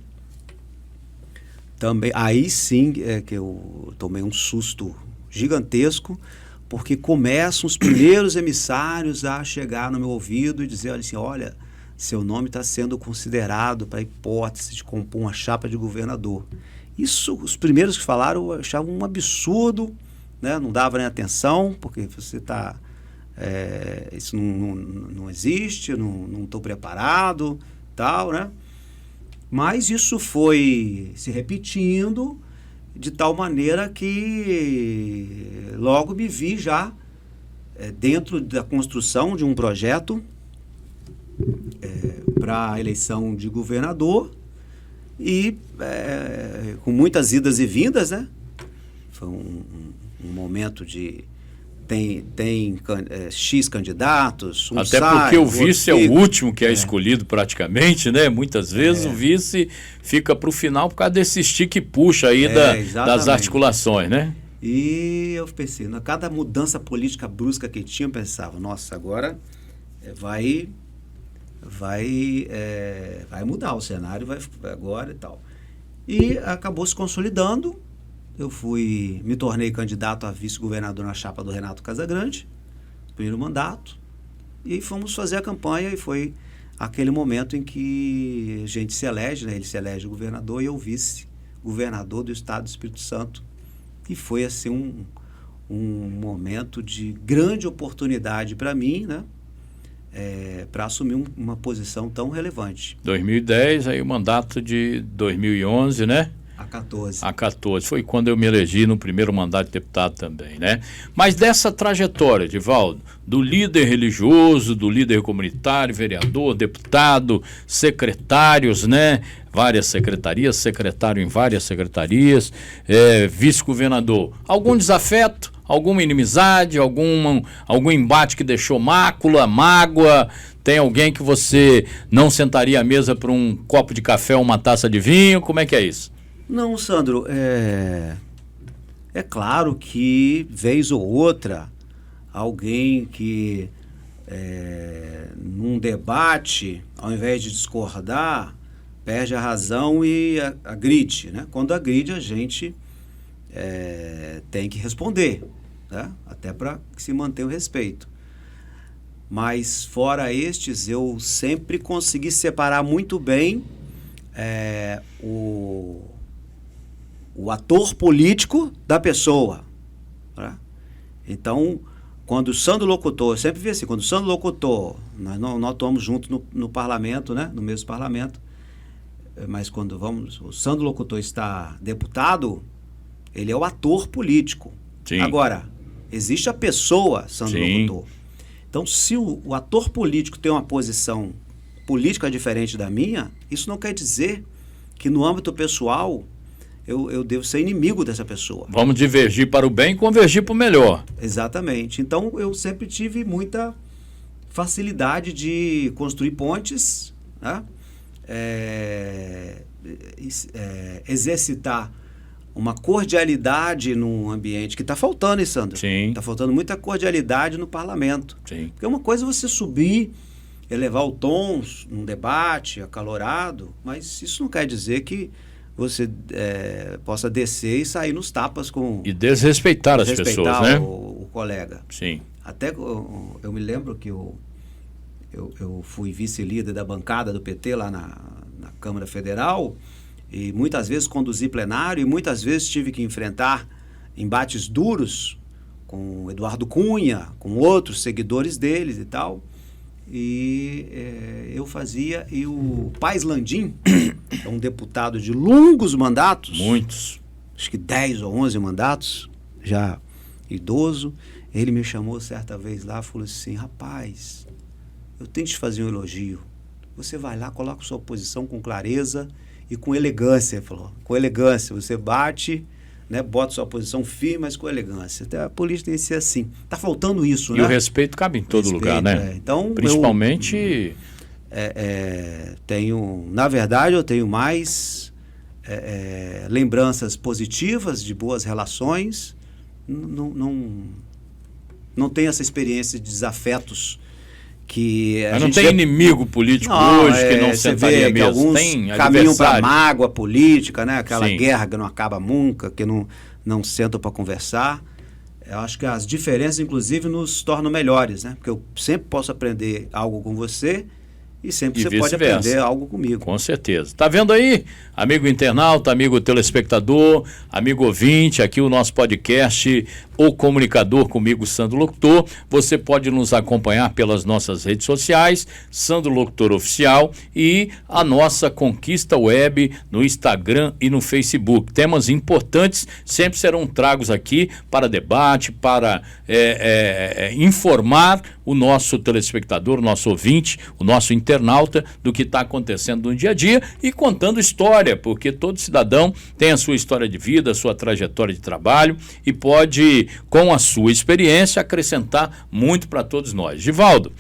Também, aí sim que eu tomei um susto gigantesco, porque começam os primeiros emissários a chegar no meu ouvido e dizer assim: olha, seu nome está sendo considerado para a hipótese de compor uma chapa de governador. Isso, os primeiros que falaram achavam um absurdo, né? Não dava nem atenção, porque você está... isso não existe, não estou preparado, tal, né? Mas isso foi se repetindo de tal maneira que logo me vi já dentro da construção de um projeto para a eleição de governador e com muitas idas e vindas, né? Foi um momento de tem X candidatos, até porque o vice é o último que é escolhido praticamente, né? Muitas vezes o vice fica para o final por causa desse estica e puxa aí das articulações, né? E eu pensei, cada mudança política brusca que tinha, eu pensava, nossa, agora vai mudar o cenário, vai agora e tal. E acabou se consolidando. Eu me tornei candidato a vice-governador na chapa do Renato Casagrande. primeiro mandato, e fomos fazer a campanha, e foi aquele momento em que a gente se elege, né? Ele se elege governador e eu vice-governador do estado do Espírito Santo. E foi assim um momento de grande oportunidade para mim, né? Para assumir uma posição tão relevante. 2010, aí o mandato de 2011, né? A 14. Foi quando eu me elegi no primeiro mandato de deputado também, né? Mas dessa trajetória, Divaldo, do líder religioso, do líder comunitário, vereador, deputado, secretários, né? Várias secretarias, secretário em várias secretarias, vice-governador. Algum desafeto, alguma inimizade, algum embate que deixou mágoa? Tem alguém que você não sentaria à mesa por um copo de café ou uma taça de vinho? Como é que é isso? Não, Sandro, é claro que, vez ou outra, alguém que, num debate, ao invés de discordar, perde a razão e agride, né? Quando agride, a gente tem que responder, né? Até para que se mantenha o respeito. Mas, fora estes, eu sempre consegui separar muito bem o ator político da pessoa, né? Então, quando o Sandro Locutor, eu sempre vi assim, quando o Sandro Locutor, nós atuamos juntos no parlamento, né? No mesmo parlamento, mas quando o Sandro Locutor está deputado, ele é o ator político. Sim. Agora, existe a pessoa Sandro Sim. Locutor. Então, se o ator político tem uma posição política diferente da minha, isso não quer dizer que no âmbito pessoal eu devo ser inimigo dessa pessoa. Vamos divergir para o bem e convergir para o melhor. Exatamente. Então, eu sempre tive muita facilidade de construir pontes, né? Exercitar uma cordialidade num ambiente que está faltando, hein, Sandro? Sim. Está faltando muita cordialidade no parlamento. Sim. Porque uma coisa é você subir, elevar o tom num debate acalorado, mas isso não quer dizer que você possa descer e sair nos tapas com... E desrespeitar as pessoas, né? o colega. Sim. Até eu me lembro que eu fui vice-líder da bancada do PT lá na Câmara Federal e muitas vezes conduzi plenário e muitas vezes tive que enfrentar embates duros com o Eduardo Cunha, com outros seguidores deles e tal. E eu fazia, e o Paz Landim, é um deputado de longos mandatos, Muitos. acho que 10 ou 11 mandatos, já idoso, ele me chamou certa vez lá e falou assim: rapaz, eu tenho que te fazer um elogio, você vai lá, coloca sua posição com clareza e com elegância. Ele falou, com elegância, você bate, né, bota sua posição firme, mas com elegância. Até a política tem que ser assim. Está faltando isso, E né? o respeito cabe em todo lugar, né? Então, principalmente... Na verdade, eu tenho mais lembranças positivas de boas relações. Não tenho essa experiência de desafetos que Mas não tem inimigo político hoje que não sentaria mesmo. Alguns tem caminham para adversário. mágoa política, né? Aquela Sim. guerra que não acaba nunca, que não sentam para conversar. Eu acho que as diferenças, inclusive, nos tornam melhores, né? Porque eu sempre posso aprender algo com você e sempre E você pode vice-versa. aprender algo comigo. Com certeza. Tá vendo aí, amigo internauta, amigo telespectador, amigo ouvinte, aqui o nosso podcast O Comunicador, comigo, Sandro Locutor. Você pode nos acompanhar pelas nossas redes sociais, Sandro Locutor Oficial, e a nossa Conquista Web no Instagram e no Facebook. Temas importantes sempre serão tragos aqui para debate, para informar o nosso telespectador, o nosso ouvinte, o nosso internauta do que está acontecendo no dia a dia e contando história, porque todo cidadão tem a sua história de vida, a sua trajetória de trabalho e pode, com a sua experiência, acrescentar muito para todos nós. Givaldo,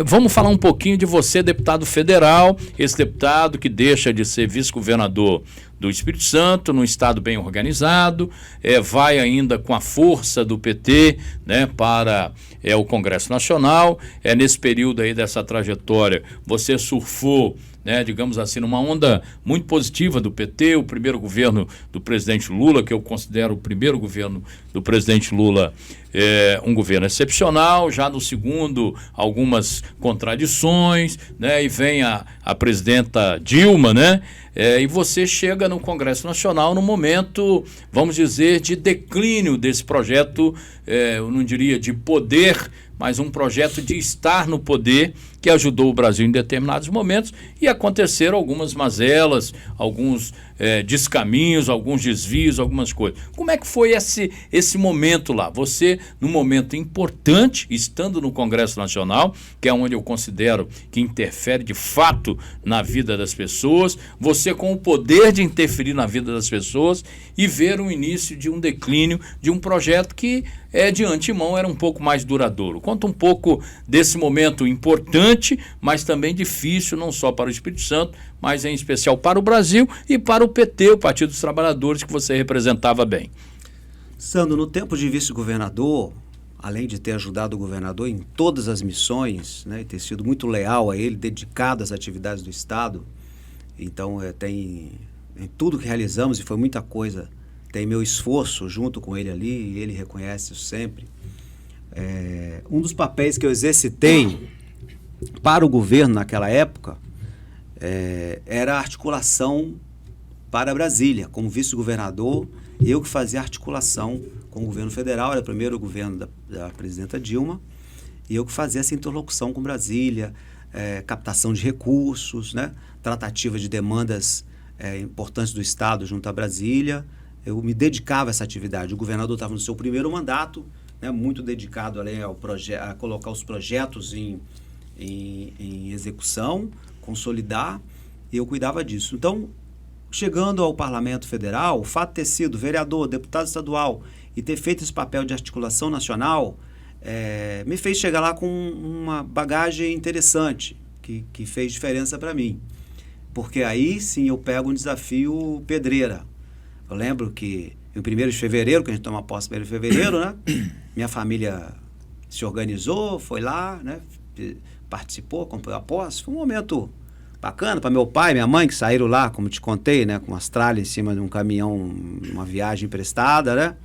vamos falar um pouquinho de você, deputado federal, esse deputado que deixa de ser vice-governador do Espírito Santo, num estado bem organizado, vai ainda com a força do PT, né, para o Congresso Nacional. Nesse período aí dessa trajetória, você surfou né, digamos assim, numa onda muito positiva do PT, o primeiro governo do presidente Lula, que eu considero o primeiro governo do presidente Lula um governo excepcional, já no segundo algumas contradições, né, e vem a presidenta Dilma, né, e você chega no Congresso Nacional num momento, vamos dizer, de declínio desse projeto, eu não diria de poder, mas um projeto de estar no poder que ajudou o Brasil em determinados momentos, e aconteceram algumas mazelas, alguns descaminhos, alguns desvios, algumas coisas. Como é que foi esse momento lá? Você, num momento importante, estando no Congresso Nacional, que é onde eu considero que interfere de fato na vida das pessoas, você com o poder de interferir na vida das pessoas e ver o início de um declínio de um projeto que de antemão era um pouco mais duradouro. Conta um pouco desse momento importante, mas também difícil, não só para o Espírito Santo, mas em especial para o Brasil e para o PT, o Partido dos Trabalhadores, que você representava bem. Sandro, no tempo de vice-governador, além de ter ajudado o governador em todas as missões, né, e ter sido muito leal a ele, dedicado às atividades do Estado, então tem em tudo que realizamos, e foi muita coisa, tem meu esforço junto com ele ali, e ele reconhece isso sempre. Um dos papéis que eu exercitei para o governo naquela época era a articulação para Brasília. Como vice-governador, eu que fazia articulação com o governo federal, era o primeiro governo da presidenta Dilma, e eu que fazia essa interlocução com Brasília, captação de recursos, né, tratativa de demandas importantes do Estado junto a Brasília. Eu me dedicava a essa atividade. O governador estava no seu primeiro mandato, né, muito dedicado ali a colocar os projetos em execução, consolidar, e eu cuidava disso. Então, chegando ao Parlamento Federal, o fato de ter sido vereador, deputado estadual e ter feito esse papel de articulação nacional me fez chegar lá com uma bagagem interessante, que fez diferença para mim. Porque aí sim eu pego um desafio pedreira. Eu lembro que em 1º de fevereiro, que a gente toma posse em 1º de fevereiro, né? Minha família se organizou, foi lá, né? Participou, acompanhou a posse. Foi um momento bacana para meu pai e minha mãe, que saíram lá, como te contei, né? Com umas tralhas em cima de um caminhão, uma viagem emprestada, né?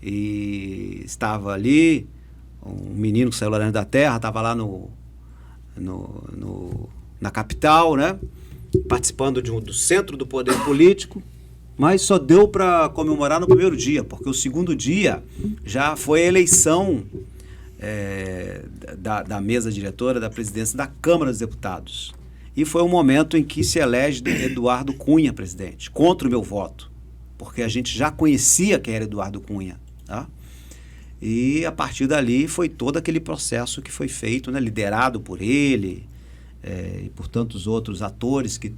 E estava ali, um menino que saiu lá dentro da terra, estava lá na capital, né? Participando do centro do poder político. Mas só deu para comemorar no primeiro dia, porque o segundo dia já foi a eleição da mesa diretora da presidência da Câmara dos Deputados. E foi um momento em que se elege Eduardo Cunha presidente, contra o meu voto, porque a gente já conhecia quem era Eduardo Cunha. Tá? E a partir dali foi todo aquele processo que foi feito, né, liderado por ele e por tantos outros atores que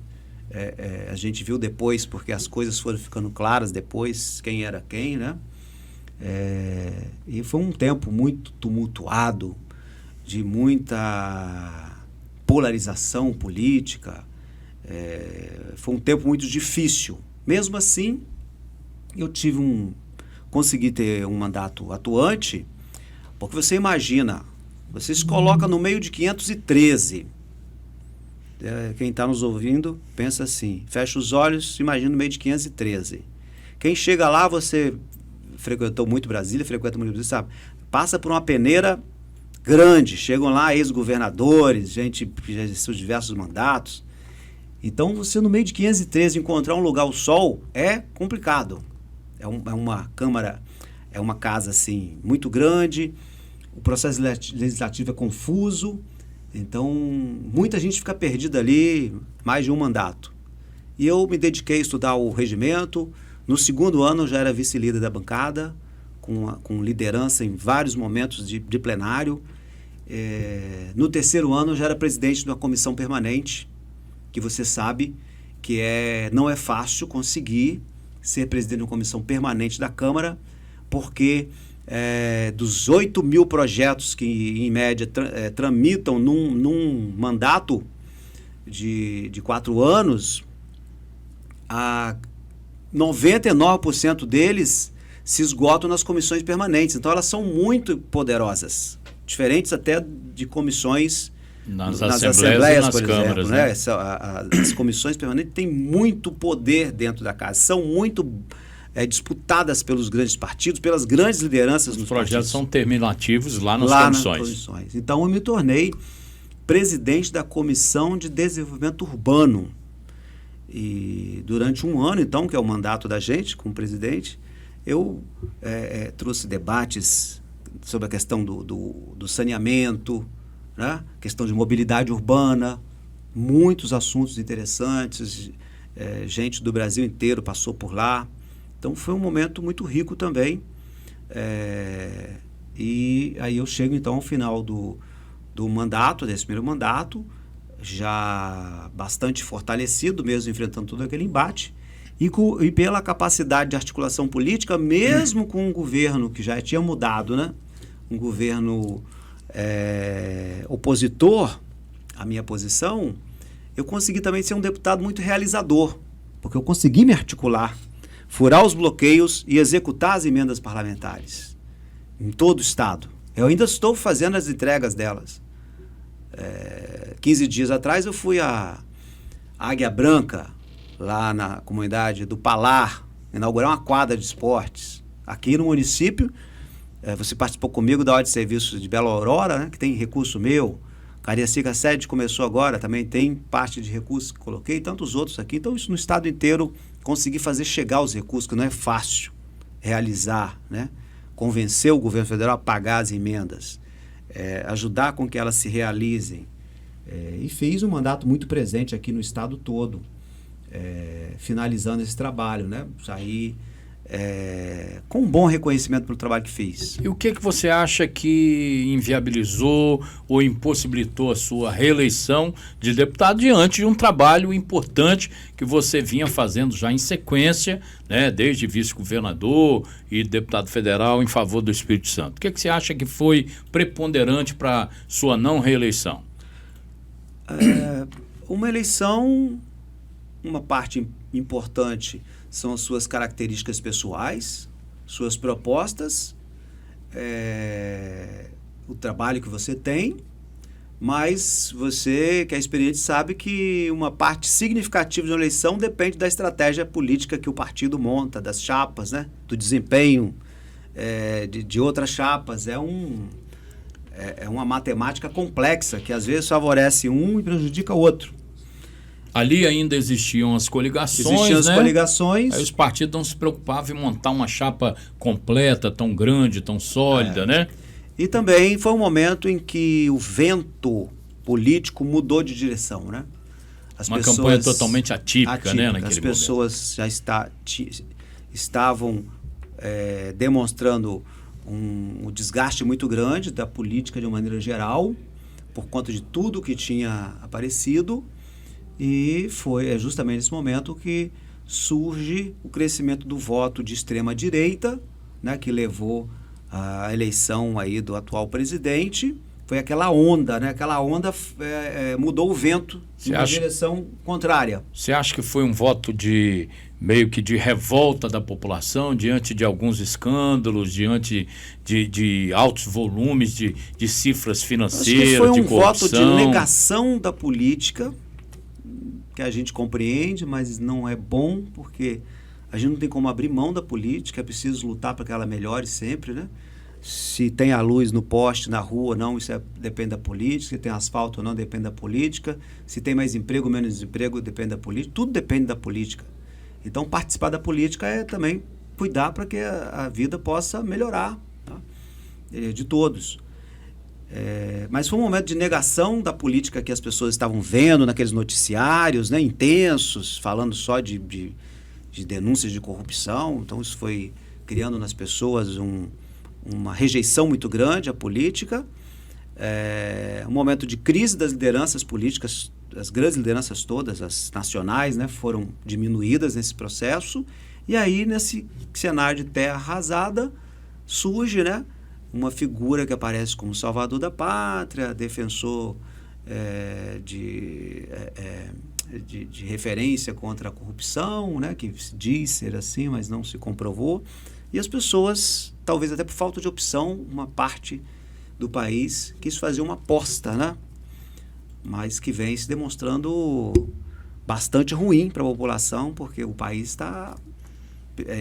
a gente viu depois, porque as coisas foram ficando claras depois, quem era quem, né? E foi um tempo muito tumultuado, de muita polarização política, foi um tempo muito difícil. Mesmo assim, eu consegui ter um mandato atuante, porque você imagina, você se coloca no meio de 513. Quem está nos ouvindo, pensa assim, fecha os olhos, imagina no meio de 513. Quem chega lá, você frequentou muito Brasília, sabe? Passa por uma peneira grande, chegam lá ex-governadores, gente que já exerceu diversos mandatos. Então, você no meio de 513 encontrar um lugar ao sol é complicado. É uma Câmara, é uma casa assim, muito grande, o processo legislativo é confuso. Então, muita gente fica perdida ali, mais de um mandato. E eu me dediquei a estudar o regimento. No segundo ano, eu já era vice-líder da bancada, com liderança em vários momentos de plenário. No terceiro ano, eu já era presidente de uma comissão permanente, que você sabe que não é fácil conseguir ser presidente de uma comissão permanente da Câmara, porque dos 8.000 projetos que, em média, tramitam num mandato de 4 anos, 99% deles se esgotam nas comissões permanentes. Então, elas são muito poderosas, diferentes até de comissões Nas nas assembleias e nas por câmaras, exemplo, né? As comissões permanentes têm muito poder dentro da casa, são muito disputadas pelos grandes partidos, pelas grandes lideranças Os nos projetos partidos. são terminativos lá nas Lá comissões. nas comissões. Então eu me tornei presidente da Comissão de Desenvolvimento Urbano. E durante um ano, então, que é o mandato da gente como presidente, eu trouxe debates sobre a questão do saneamento, né? Questão de mobilidade urbana, muitos assuntos interessantes, gente do Brasil inteiro passou por lá. Então foi um momento muito rico também. E aí eu chego então ao final do mandato, desse primeiro mandato, já bastante fortalecido, mesmo enfrentando todo aquele embate, e pela capacidade de articulação política, mesmo com um governo que já tinha mudado, né? Um governo opositor à minha posição, eu consegui também ser um deputado muito realizador, porque eu consegui me articular, furar os bloqueios e executar as emendas parlamentares em todo o Estado. Eu ainda estou fazendo as entregas delas. 15 dias atrás eu fui a Águia Branca, lá na comunidade do Palar, inaugurar uma quadra de esportes aqui no município. Você participou comigo da ordem de serviços de Bela Aurora, né, que tem recurso meu. Cariacica Sede começou agora, também tem parte de recursos que coloquei, tantos outros aqui. Então isso no estado inteiro, consegui fazer chegar os recursos, que não é fácil realizar, né? Convencer o governo federal a pagar as emendas, ajudar com que elas se realizem. E fez um mandato muito presente aqui no estado todo, finalizando esse trabalho, né? Saí com um bom reconhecimento pelo trabalho que fiz. E o que você acha que inviabilizou ou impossibilitou a sua reeleição de deputado diante de um trabalho importante que você vinha fazendo já em sequência, né, desde vice-governador e deputado federal em favor do Espírito Santo? O que você acha que foi preponderante para sua não reeleição? Uma eleição, uma parte importante são as suas características pessoais, suas propostas, o trabalho que você tem, mas você que é experiente sabe que uma parte significativa de uma eleição depende da estratégia política que o partido monta, das chapas, né? Do desempenho de outras chapas. É uma matemática complexa que às vezes favorece um e prejudica o outro. Ali ainda existiam as coligações, as coligações. Aí os partidos não se preocupavam em montar uma chapa completa, tão grande, tão sólida, né? E também foi um momento em que o vento político mudou de direção, né? Campanha totalmente atípica, né? Naquele as pessoas já estavam demonstrando um desgaste muito grande da política de uma maneira geral, por conta de tudo que tinha aparecido. E foi justamente nesse momento que surge o crescimento do voto de extrema-direita, né, que levou à eleição aí do atual presidente. Foi aquela onda, né? Aquela onda mudou o vento em uma direção contrária. Você acha que foi um voto de meio que de revolta da população diante de alguns escândalos, diante de altos volumes de cifras financeiras, de corrupção? Foi um voto de negação da política, que a gente compreende, mas não é bom, porque a gente não tem como abrir mão da política, é preciso lutar para que ela melhore sempre, né? Se tem a luz no poste, na rua, não, isso depende da política. Se tem asfalto ou não, depende da política. Se tem mais emprego ou menos desemprego, depende da política. Tudo depende da política. Então, participar da política é também cuidar para que a vida possa melhorar, tá? De todos. Mas foi um momento de negação da política que as pessoas estavam vendo naqueles noticiários, né, intensos, falando só de denúncias de corrupção. Então, isso foi criando nas pessoas uma rejeição muito grande à política, um momento de crise das lideranças políticas, as grandes lideranças todas, as nacionais, né, foram diminuídas nesse processo, e aí nesse cenário de terra arrasada surge, né, uma figura que aparece como salvador da pátria, defensor de referência contra a corrupção, né, que se diz ser assim, mas não se comprovou. E as pessoas, talvez até por falta de opção, uma parte do país quis fazer uma aposta, né, mas que vem se demonstrando bastante ruim para a população, porque o país está,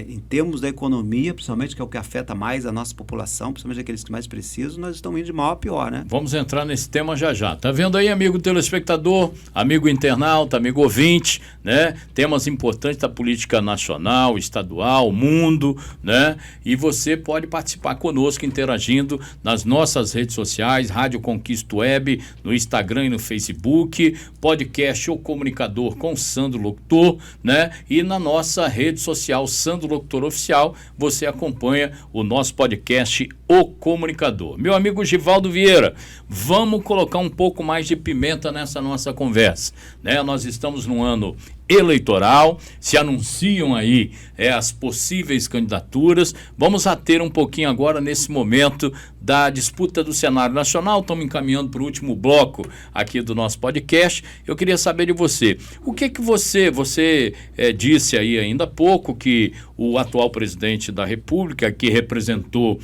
em termos da economia, principalmente, que é o que afeta mais a nossa população, principalmente aqueles que mais precisam, nós estamos indo de mal a pior, né? Vamos entrar nesse tema já já. Tá vendo aí, amigo telespectador, amigo internauta, amigo ouvinte, né? Temas importantes da política nacional, estadual, mundo, né? E você pode participar conosco interagindo nas nossas redes sociais, Rádio Conquista Web, no Instagram e no Facebook, podcast O Comunicador com Sandro Locutor, né? E na nossa rede social Sandro Locutor Oficial, você acompanha o nosso podcast O Comunicador. Meu amigo Givaldo Vieira, vamos colocar um pouco mais de pimenta nessa nossa conversa, né? Nós estamos num ano eleitoral, se anunciam aí as possíveis candidaturas. Vamos ater um pouquinho agora nesse momento da disputa do cenário nacional. Estamos encaminhando para o último bloco aqui do nosso podcast. Eu queria saber de você, o que você disse aí ainda há pouco que o atual presidente da República, que representou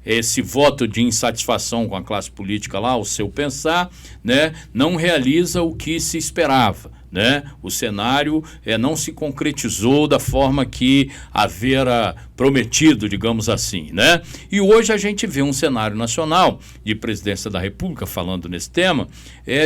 esse voto de insatisfação com a classe política lá, o seu pensar, né, não realiza o que se esperava. Né? O cenário não se concretizou da forma que havia prometido, digamos assim, né? E hoje a gente vê um cenário nacional de presidência da República, falando nesse tema,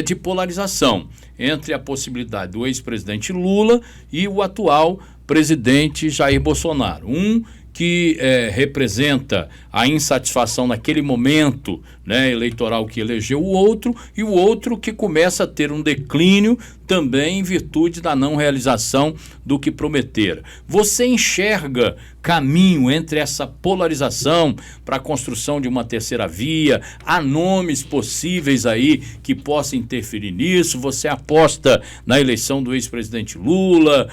de polarização entre a possibilidade do ex-presidente Lula e o atual presidente Jair Bolsonaro. Um que representa a insatisfação naquele momento, né, eleitoral que elegeu o outro, e o outro que começa a ter um declínio também em virtude da não realização do que prometera. Você enxerga caminho entre essa polarização para a construção de uma terceira via? Há nomes possíveis aí que possam interferir nisso? Você aposta na eleição do ex-presidente Lula?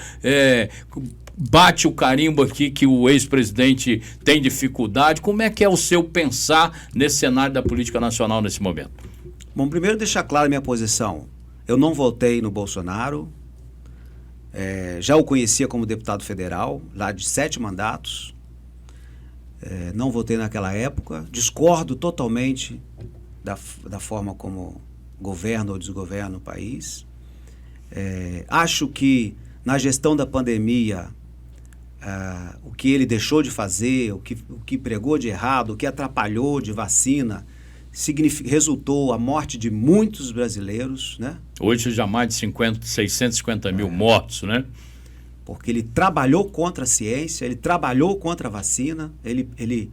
Bate o carimbo aqui que o ex-presidente tem dificuldade? Como é que é o seu pensar nesse cenário da política nacional nesse momento? Bom, primeiro deixar clara a minha posição. Eu não votei no Bolsonaro, já o conhecia como deputado federal, lá de 7 mandatos, não votei naquela época, discordo totalmente da forma como governa ou desgoverna o país. Acho que na gestão da pandemia, o que ele deixou de fazer, o que pregou de errado, o que atrapalhou de vacina, resultou a morte de muitos brasileiros, né? Hoje já mais de 650 mil mortos, né? Porque ele trabalhou contra a ciência, ele trabalhou contra a vacina, ele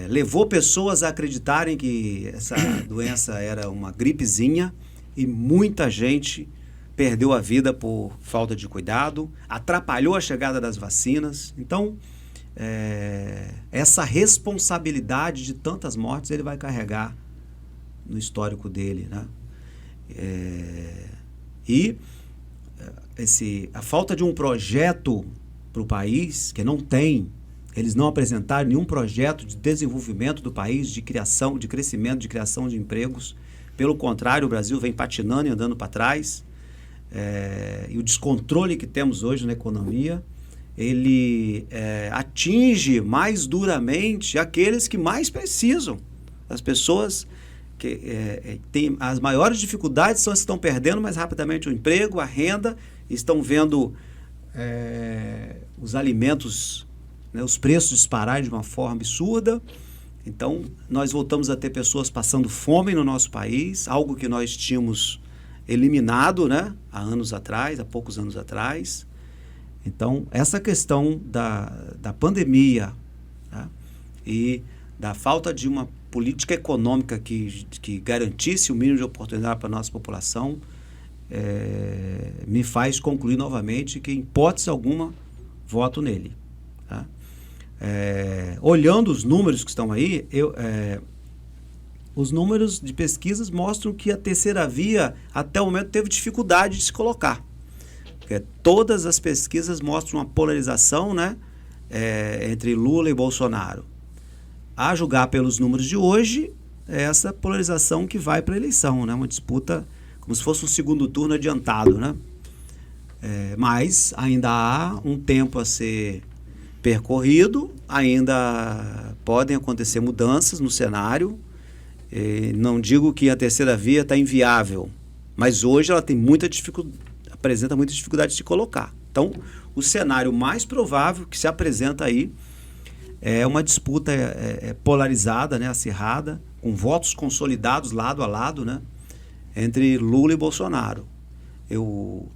levou pessoas a acreditarem que essa doença era uma gripezinha, e muita gente perdeu a vida por falta de cuidado, atrapalhou a chegada das vacinas. Então, essa responsabilidade de tantas mortes ele vai carregar no histórico dele, né? A falta de um projeto para o país, que não tem, eles não apresentaram nenhum projeto de desenvolvimento do país, de criação, de crescimento, de criação de empregos. Pelo contrário, o Brasil vem patinando e andando para trás. E o descontrole que temos hoje na economia, ele atinge mais duramente aqueles que mais precisam. As pessoas que têm as maiores dificuldades são as que estão perdendo mais rapidamente o emprego, a renda, estão vendo os alimentos, né, os preços dispararem de uma forma absurda. Então, nós voltamos a ter pessoas passando fome no nosso país, algo que nós tínhamos eliminado, né, há poucos anos atrás. Então, essa questão da pandemia, tá, e da falta de uma política econômica que garantisse o mínimo de oportunidade para a nossa população, me faz concluir novamente que, em hipótese alguma, voto nele. Tá? Olhando os números que estão aí, os números de pesquisas mostram que a terceira via, até o momento, teve dificuldade de se colocar. Porque todas as pesquisas mostram uma polarização, né, entre Lula e Bolsonaro. A julgar pelos números de hoje, é essa polarização que vai para a eleição, né? Uma disputa como se fosse um segundo turno adiantado, né? Mas ainda há um tempo a ser percorrido, ainda podem acontecer mudanças no cenário, Não digo que a terceira via está inviável, mas hoje ela tem apresenta muita dificuldade de se colocar. Então, o cenário mais provável que se apresenta aí é uma disputa polarizada, né, acirrada, com votos consolidados lado a lado, né, entre Lula e Bolsonaro. Eu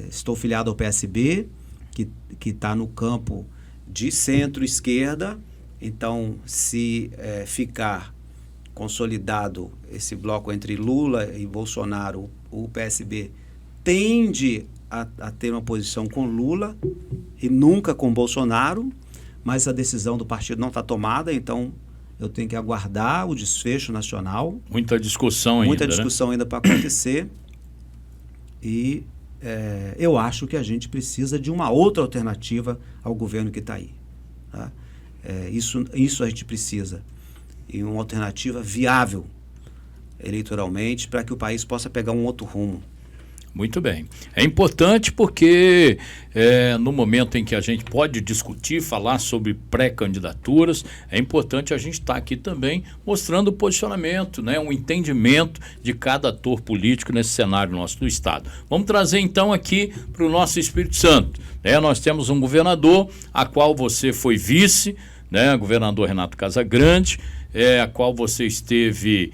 estou filiado ao PSB, que está no campo de centro-esquerda. Então, se ficar consolidado esse bloco entre Lula e Bolsonaro, o PSB tende a ter uma posição com Lula e nunca com Bolsonaro, mas a decisão do partido não está tomada, então eu tenho que aguardar o desfecho nacional. Muita discussão ainda, Muita discussão ainda para acontecer. E eu acho que a gente precisa de uma outra alternativa ao governo que está aí. Tá? Isso a gente precisa. E uma alternativa viável eleitoralmente para que o país possa pegar um outro rumo. Muito bem. É importante porque no momento em que a gente pode discutir, falar sobre pré-candidaturas, é importante a gente estar aqui também mostrando o posicionamento, né, um entendimento de cada ator político nesse cenário nosso do Estado. Vamos trazer então aqui para o nosso Espírito Santo. Nós temos um governador, a qual você foi vice, né, governador Renato Casagrande, a qual você esteve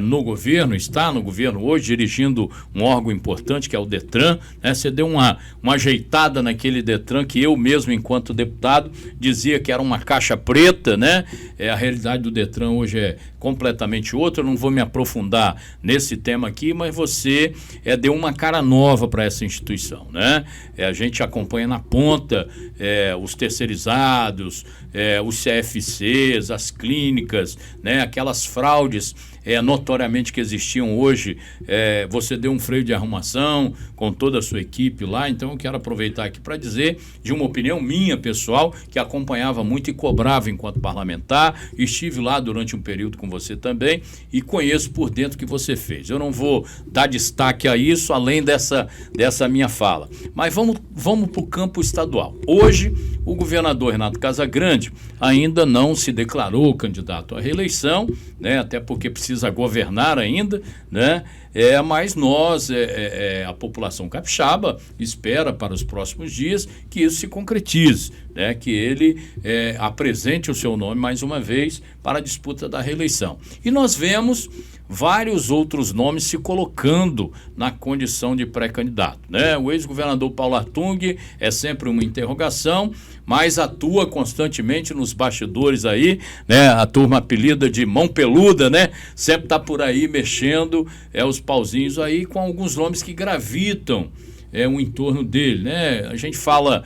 no governo, está no governo hoje, dirigindo um órgão importante que é o Detran, né? Você deu uma ajeitada naquele Detran que eu mesmo, enquanto deputado, dizia que era uma caixa preta, né? A realidade do Detran hoje é completamente outra. Eu não vou me aprofundar nesse tema aqui, mas você deu uma cara nova para essa instituição, né? A gente acompanha na ponta os terceirizados, os CFCs, as clínicas, né? Aquelas fraudes notoriamente que existiam hoje. Você deu um freio de arrumação com toda a sua equipe lá. Então eu quero aproveitar aqui para dizer de uma opinião minha pessoal, que acompanhava muito e cobrava enquanto parlamentar. Estive lá durante um período com você também e conheço por dentro o que você fez. Eu não vou dar destaque a isso além dessa minha fala, mas vamos para o campo estadual. Hoje o governador Renato Casagrande ainda não se declarou candidato à reeleição, né? Até porque precisa governar ainda, né? Mas nós, a população capixaba, espera para os próximos dias que isso se concretize, né? Que ele apresente o seu nome mais uma vez para a disputa da reeleição. E nós vemos vários outros nomes se colocando na condição de pré-candidato, né? O ex-governador Paulo Artung é sempre uma interrogação, mas atua constantemente nos bastidores aí, né? A turma apelida de mão peluda, né? Sempre está por aí mexendo os pauzinhos aí com alguns nomes que gravitam o entorno dele, né? A gente fala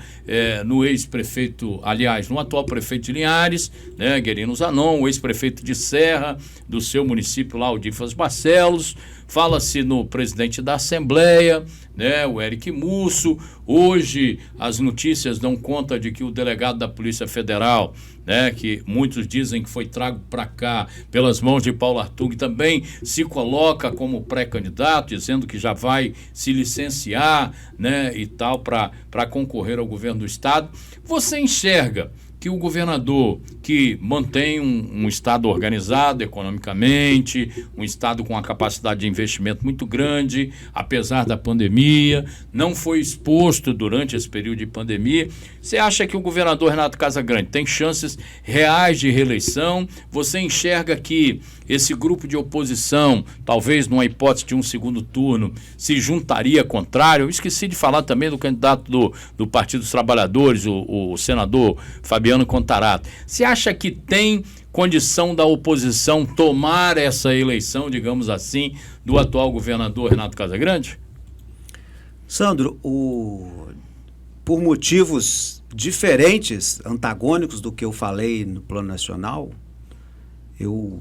no ex-prefeito, aliás, no atual prefeito de Linhares, né, Guerino Zanon, o ex-prefeito de Serra, do seu município lá, o Difas Barcelos. Fala-se no presidente da Assembleia, né, o Eric Musso. Hoje as notícias dão conta de que o delegado da Polícia Federal, né, que muitos dizem que foi trago para cá pelas mãos de Paulo Artung, também se coloca como pré-candidato, dizendo que já vai se licenciar, né, e tal, para concorrer ao governo do Estado. Você enxerga que o governador, que mantém um Estado organizado economicamente, um Estado com uma capacidade de investimento muito grande, apesar da pandemia, não foi exposto durante esse período de pandemia, você acha que o governador Renato Casagrande tem chances reais de reeleição? Você enxerga que esse grupo de oposição, talvez numa hipótese de um segundo turno, se juntaria contrário? Eu esqueci de falar também do candidato do Partido dos Trabalhadores, o senador Fabiano Contarato. Você acha que tem condição da oposição tomar essa eleição, digamos assim, do atual governador Renato Casagrande? Sandro, por motivos diferentes, antagônicos do que eu falei no plano nacional, eu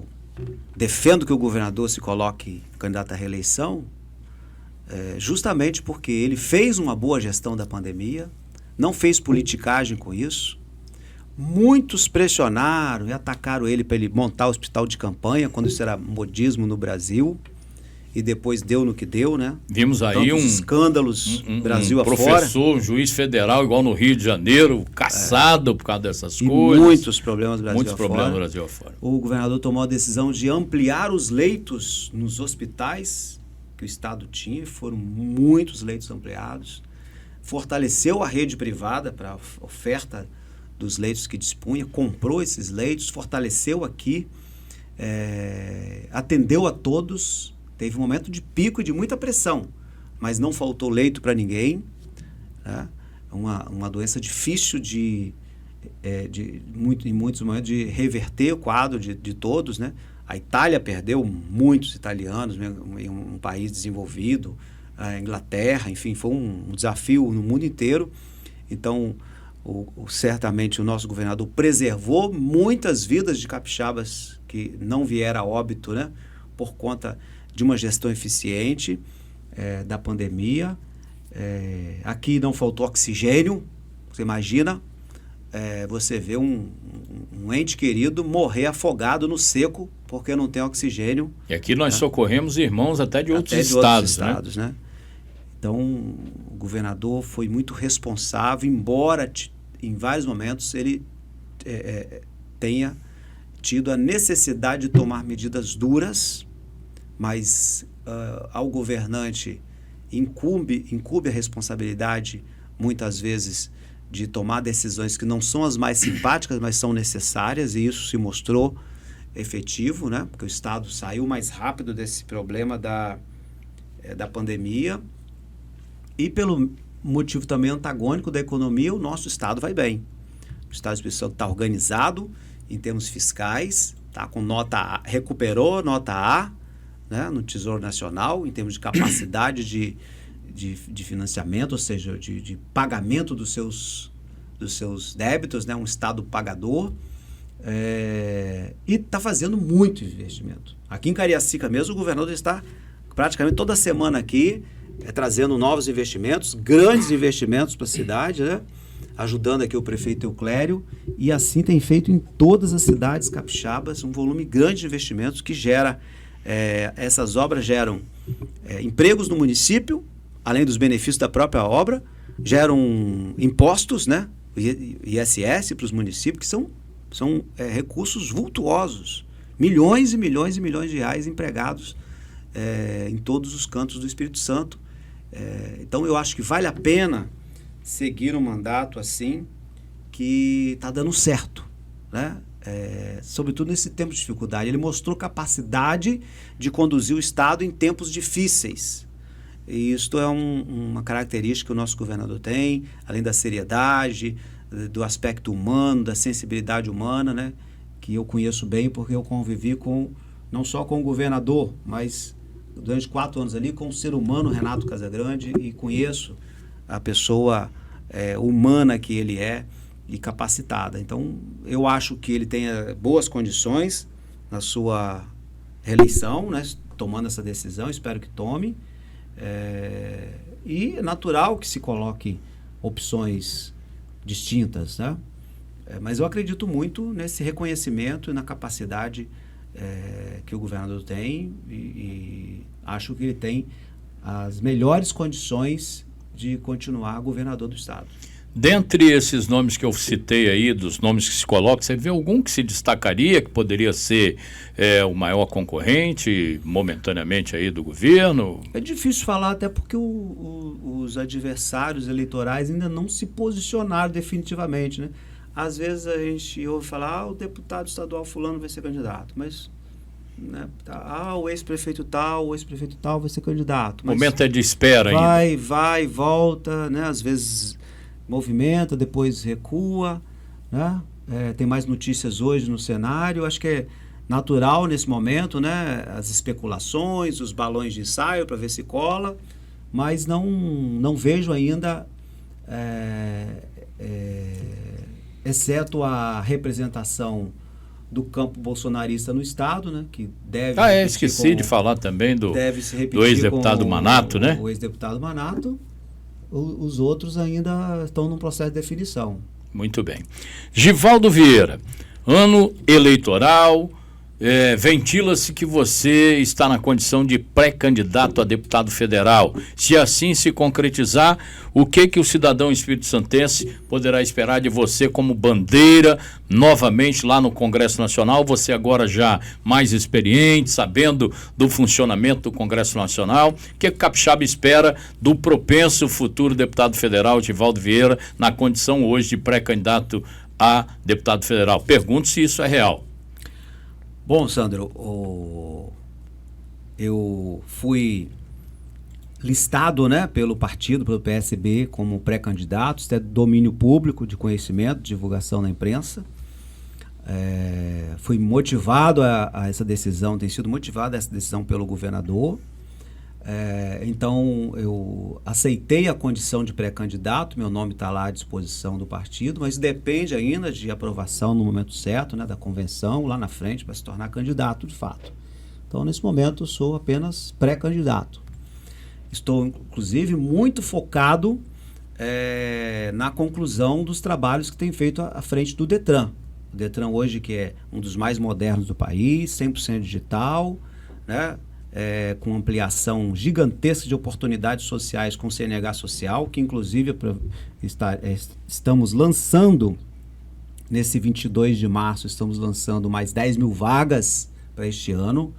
defendo que o governador se coloque candidato à reeleição, justamente porque ele fez uma boa gestão da pandemia, não fez politicagem com isso. Muitos pressionaram e atacaram ele para ele montar o hospital de campanha, quando isso era modismo no Brasil. e depois deu no que deu, né? Vimos aí Tantos escândalos Brasil afora. Professor, um juiz federal, igual no Rio de Janeiro, caçado por causa dessas E coisas. muitos problemas Brasil Muitos afora. problemas Brasil afora. O governador tomou a decisão de ampliar os leitos nos hospitais que o Estado tinha, e foram muitos leitos ampliados. Fortaleceu a rede privada para a oferta dos leitos que dispunha, comprou esses leitos, fortaleceu aqui, atendeu a todos. Teve um momento de pico e de muita pressão, mas não faltou leito para ninguém, né? Uma doença difícil em muitos momentos de reverter o quadro de todos, né? A Itália perdeu muitos italianos, né, em um país desenvolvido, a Inglaterra, enfim, foi um desafio no mundo inteiro. Então, certamente o nosso governador preservou muitas vidas de capixabas que não vieram a óbito, né, por conta de uma gestão eficiente da pandemia. Aqui não faltou oxigênio, você imagina, você vê um ente querido morrer afogado no seco porque não tem oxigênio. E aqui nós socorremos irmãos até de outros estados, né? Então, o governador foi muito responsável, embora em vários momentos ele tenha tido a necessidade de tomar medidas duras, mas ao governante incumbe a responsabilidade, muitas vezes, de tomar decisões que não são as mais simpáticas, mas são necessárias, e isso se mostrou efetivo, né? Porque o Estado saiu mais rápido desse problema da pandemia, e pelo motivo também antagônico da economia, o nosso Estado vai bem. O Estado do Espírito Santo está organizado em termos fiscais, tá com recuperou nota A, né, no Tesouro Nacional, em termos de capacidade de financiamento, ou seja, de pagamento dos seus débitos, né, um Estado pagador, e está fazendo muito investimento. Aqui em Cariacica mesmo, o governador está praticamente toda semana aqui, trazendo novos investimentos, grandes investimentos para a cidade, né, ajudando aqui o prefeito Euclério, e assim tem feito em todas as cidades capixabas, um volume grande de investimentos que essas obras geram empregos no município, além dos benefícios da própria obra, geram impostos, né, ISS para os municípios, que são recursos vultuosos, milhões e milhões e milhões de reais empregados em todos os cantos do Espírito Santo. Então eu acho que vale a pena seguir um mandato assim, que está dando certo, né? Sobretudo nesse tempo de dificuldade. Ele mostrou capacidade de conduzir o Estado em tempos difíceis. E isto é uma característica que o nosso governador tem, além da seriedade, do aspecto humano, da sensibilidade humana, né? Que eu conheço bem, porque eu convivi não só com o governador, mas durante 4 anos ali com o ser humano Renato Casagrande, e conheço a pessoa humana que ele é e capacitada. Então, eu acho que ele tenha boas condições na sua reeleição, né, tomando essa decisão, espero que tome. E é natural que se coloque opções distintas, né? Mas eu acredito muito nesse reconhecimento e na capacidade que o governador tem, e acho que ele tem as melhores condições de continuar governador do Estado. Dentre esses nomes que eu citei aí, dos nomes que se colocam, você vê algum que se destacaria, que poderia ser o maior concorrente momentaneamente aí do governo? É difícil falar, até porque os adversários eleitorais ainda não se posicionaram definitivamente, né? Às vezes a gente ouve falar, o deputado estadual fulano vai ser candidato, mas, né, o ex-prefeito tal vai ser candidato. O momento é de espera ainda. Vai, volta, né? Às vezes movimenta, depois recua, né? Tem mais notícias hoje no cenário, acho que é natural nesse momento, né? As especulações, os balões de ensaio para ver se cola, mas não vejo ainda, exceto a representação do campo bolsonarista no Estado, né? Que deve esqueci de falar também do ex-deputado Manato, né? O ex-deputado Manato. Os outros ainda estão num processo de definição. Muito bem. Givaldo Vieira, ano eleitoral, ventila-se que você está na condição de pré-candidato a deputado federal. Se assim se concretizar, o que o cidadão espírito-santense poderá esperar de você como bandeira novamente lá no Congresso Nacional? Você agora já mais experiente, sabendo do funcionamento do Congresso Nacional. O que o capixaba espera do propenso futuro deputado federal Divaldo Vieira na condição hoje de pré-candidato a deputado federal? Pergunto se isso é real. Bom, Sandro, eu fui listado, né, pelo partido, pelo PSB, como pré-candidato. Isso é domínio público, de conhecimento, divulgação na imprensa. Fui motivado a essa decisão, tem sido motivado a essa decisão pelo governador. Então, eu aceitei a condição de pré-candidato, meu nome está lá à disposição do partido, mas depende ainda de aprovação no momento certo, né, da convenção, lá na frente, para se tornar candidato de fato. Então, nesse momento, eu sou apenas pré-candidato. Estou, inclusive, muito focado na conclusão dos trabalhos que tem feito à frente do Detran. O Detran hoje, que é um dos mais modernos do país, 100% digital, né? Com ampliação gigantesca de oportunidades sociais com o CNH Social, que inclusive estamos lançando, nesse 22 de março, estamos lançando mais 10 mil vagas para este ano.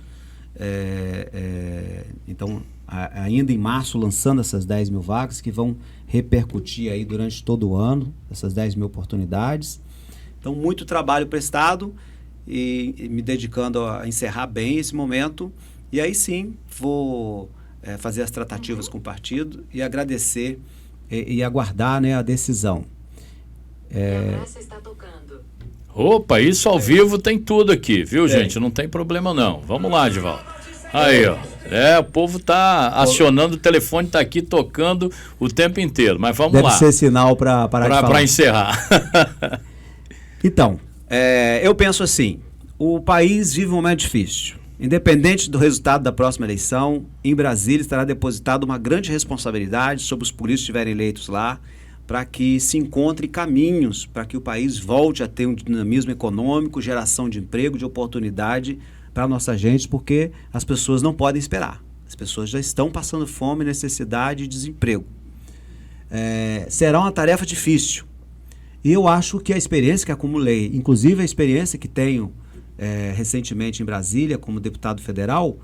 Então, ainda em março, lançando essas 10 mil vagas, que vão repercutir aí durante todo o ano, essas 10 mil oportunidades. Então, muito trabalho prestado e me dedicando a encerrar bem esse momento. E aí sim, vou fazer as tratativas com o partido e agradecer e aguardar, né, a decisão. Está tocando. Opa, isso ao vivo tem tudo aqui, viu, gente? Não tem problema não. Vamos lá, Divaldo. Aí, ó. O povo tá acionando o telefone, tá aqui tocando o tempo inteiro. Mas vamos lá. Deve ser sinal para parar de falar. Para encerrar. Então, eu penso assim, o país vive um momento difícil. Independente do resultado da próxima eleição, em Brasília estará depositada uma grande responsabilidade sobre os políticos que estiverem eleitos lá, para que se encontrem caminhos para que o país volte a ter um dinamismo econômico, geração de emprego, de oportunidade para a nossa gente, porque as pessoas não podem esperar. As pessoas já estão passando fome, necessidade e desemprego. Será uma tarefa difícil. E eu acho que a experiência que acumulei, inclusive a experiência que tenho recentemente em Brasília como deputado federal,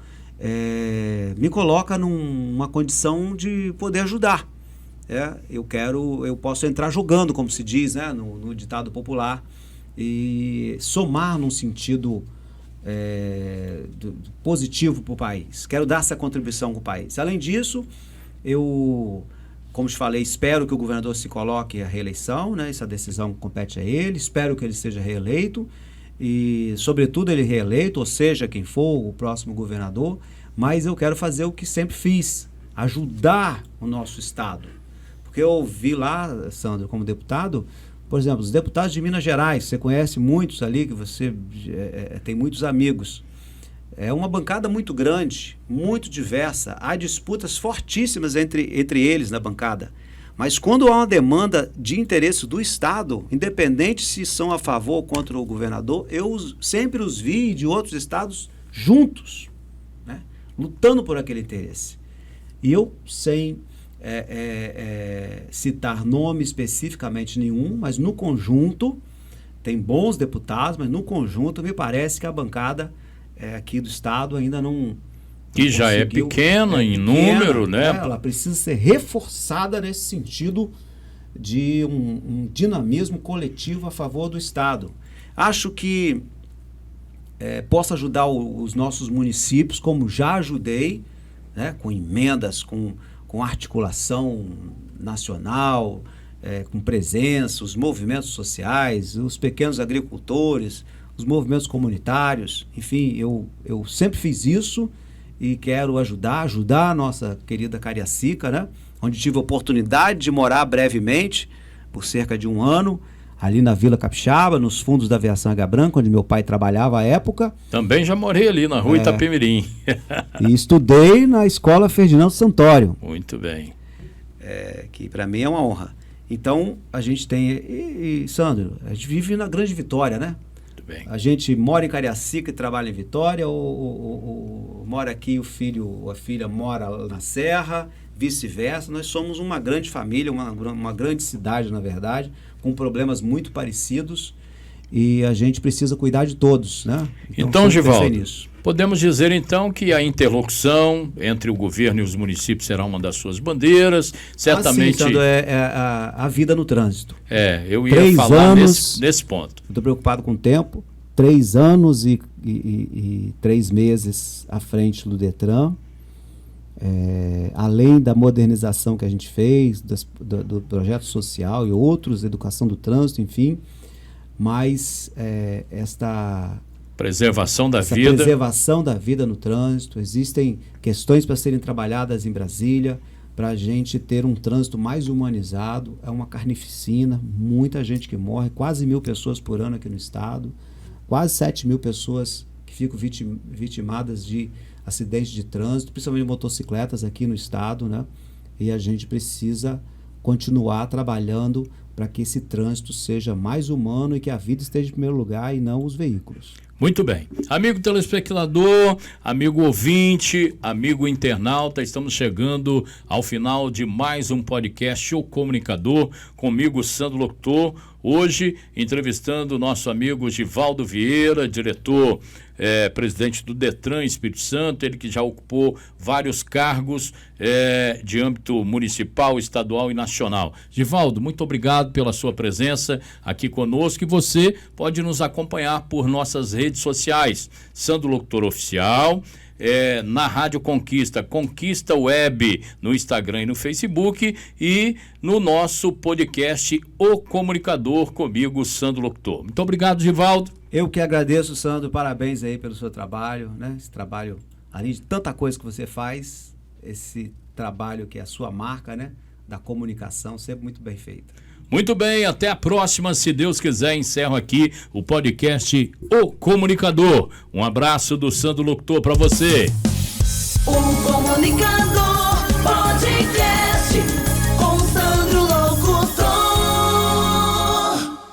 me coloca numa condição de poder ajudar. Eu posso entrar jogando, como se diz, né, no ditado popular, e somar num sentido positivo para o país. Quero dar essa contribuição para o país. Além disso, como te falei, espero que o governador se coloque à reeleição, né, essa decisão compete a ele, espero que ele seja reeleito, e, sobretudo, ele reeleito, ou seja, quem for o próximo governador, mas eu quero fazer o que sempre fiz, ajudar o nosso Estado. Porque eu vi lá, Sandro, como deputado, por exemplo, os deputados de Minas Gerais, você conhece muitos ali, que você tem muitos amigos. É uma bancada muito grande, muito diversa, há disputas fortíssimas entre eles na bancada. Mas quando há uma demanda de interesse do Estado, independente se são a favor ou contra o governador, eu sempre os vi de outros estados juntos, né, lutando por aquele interesse. E eu, sem citar nome especificamente nenhum, mas no conjunto, tem bons deputados, mas no conjunto me parece que a bancada aqui do Estado ainda não... Que já é pequena em número, né? Ela precisa ser reforçada nesse sentido de um dinamismo coletivo a favor do Estado. Acho que posso ajudar os nossos municípios, como já ajudei, né, com emendas, com articulação nacional, com presença, os movimentos sociais, os pequenos agricultores, os movimentos comunitários. Enfim, eu sempre fiz isso. E quero ajudar a nossa querida Cariacica, né? Onde tive a oportunidade de morar brevemente, por cerca de um ano, ali na Vila Capixaba, nos fundos da Aviação Águia Branca, onde meu pai trabalhava à época. Também já morei ali na rua Itapemirim. E estudei na Escola Ferdinando Santoro. Muito bem. Que para mim é uma honra. Então, a gente tem... E, Sandro, a gente vive na Grande Vitória, né? bem. A gente mora em Cariacica e trabalha em Vitória, ou mora aqui e o filho ou a filha mora na Serra, vice-versa. Nós somos uma grande família, uma grande cidade, na verdade, com problemas muito parecidos, e a gente precisa cuidar de todos, né? Então Givaldo, podemos dizer então que a interlocução entre o governo e os municípios será uma das suas bandeiras, certamente... Sandro, a vida no trânsito. Eu ia falar nesse ponto. Estou preocupado com o tempo, 3 anos e 3 meses à frente do Detran, além da modernização que a gente fez, do projeto social e outros, educação do trânsito, enfim, mas esta preservação da vida no trânsito. Existem questões para serem trabalhadas em Brasília para a gente ter um trânsito mais humanizado. É uma carnificina, muita gente que morre, quase 1.000 pessoas por ano aqui no estado, quase 7.000 pessoas que ficam vitimadas de acidentes de trânsito, principalmente motocicletas aqui no estado, né? E a gente precisa continuar trabalhando para que esse trânsito seja mais humano e que a vida esteja em primeiro lugar e não os veículos. Muito bem. Amigo telespectador, amigo ouvinte, amigo internauta, estamos chegando ao final de mais um podcast O Comunicador, comigo, Sandro Locutor, hoje entrevistando o nosso amigo Givaldo Vieira, diretor, presidente do Detran Espírito Santo, ele que já ocupou vários cargos de âmbito municipal, estadual e nacional. Givaldo, muito obrigado pela sua presença aqui conosco, e você pode nos acompanhar por nossas redes sociais, Sandro Locutor Oficial, na Rádio Conquista Web, no Instagram e no Facebook, e no nosso podcast O Comunicador, comigo, Sandro Locutor. Muito obrigado, Givaldo. Eu que agradeço, Sandro, parabéns aí pelo seu trabalho, né? Esse trabalho, além de tanta coisa que você faz, esse trabalho que é a sua marca, né? Da comunicação, sempre muito bem feita. Muito bem, até a próxima, se Deus quiser. Encerro aqui o podcast O Comunicador. Um abraço do Sandro Locutor para você. O Comunicador.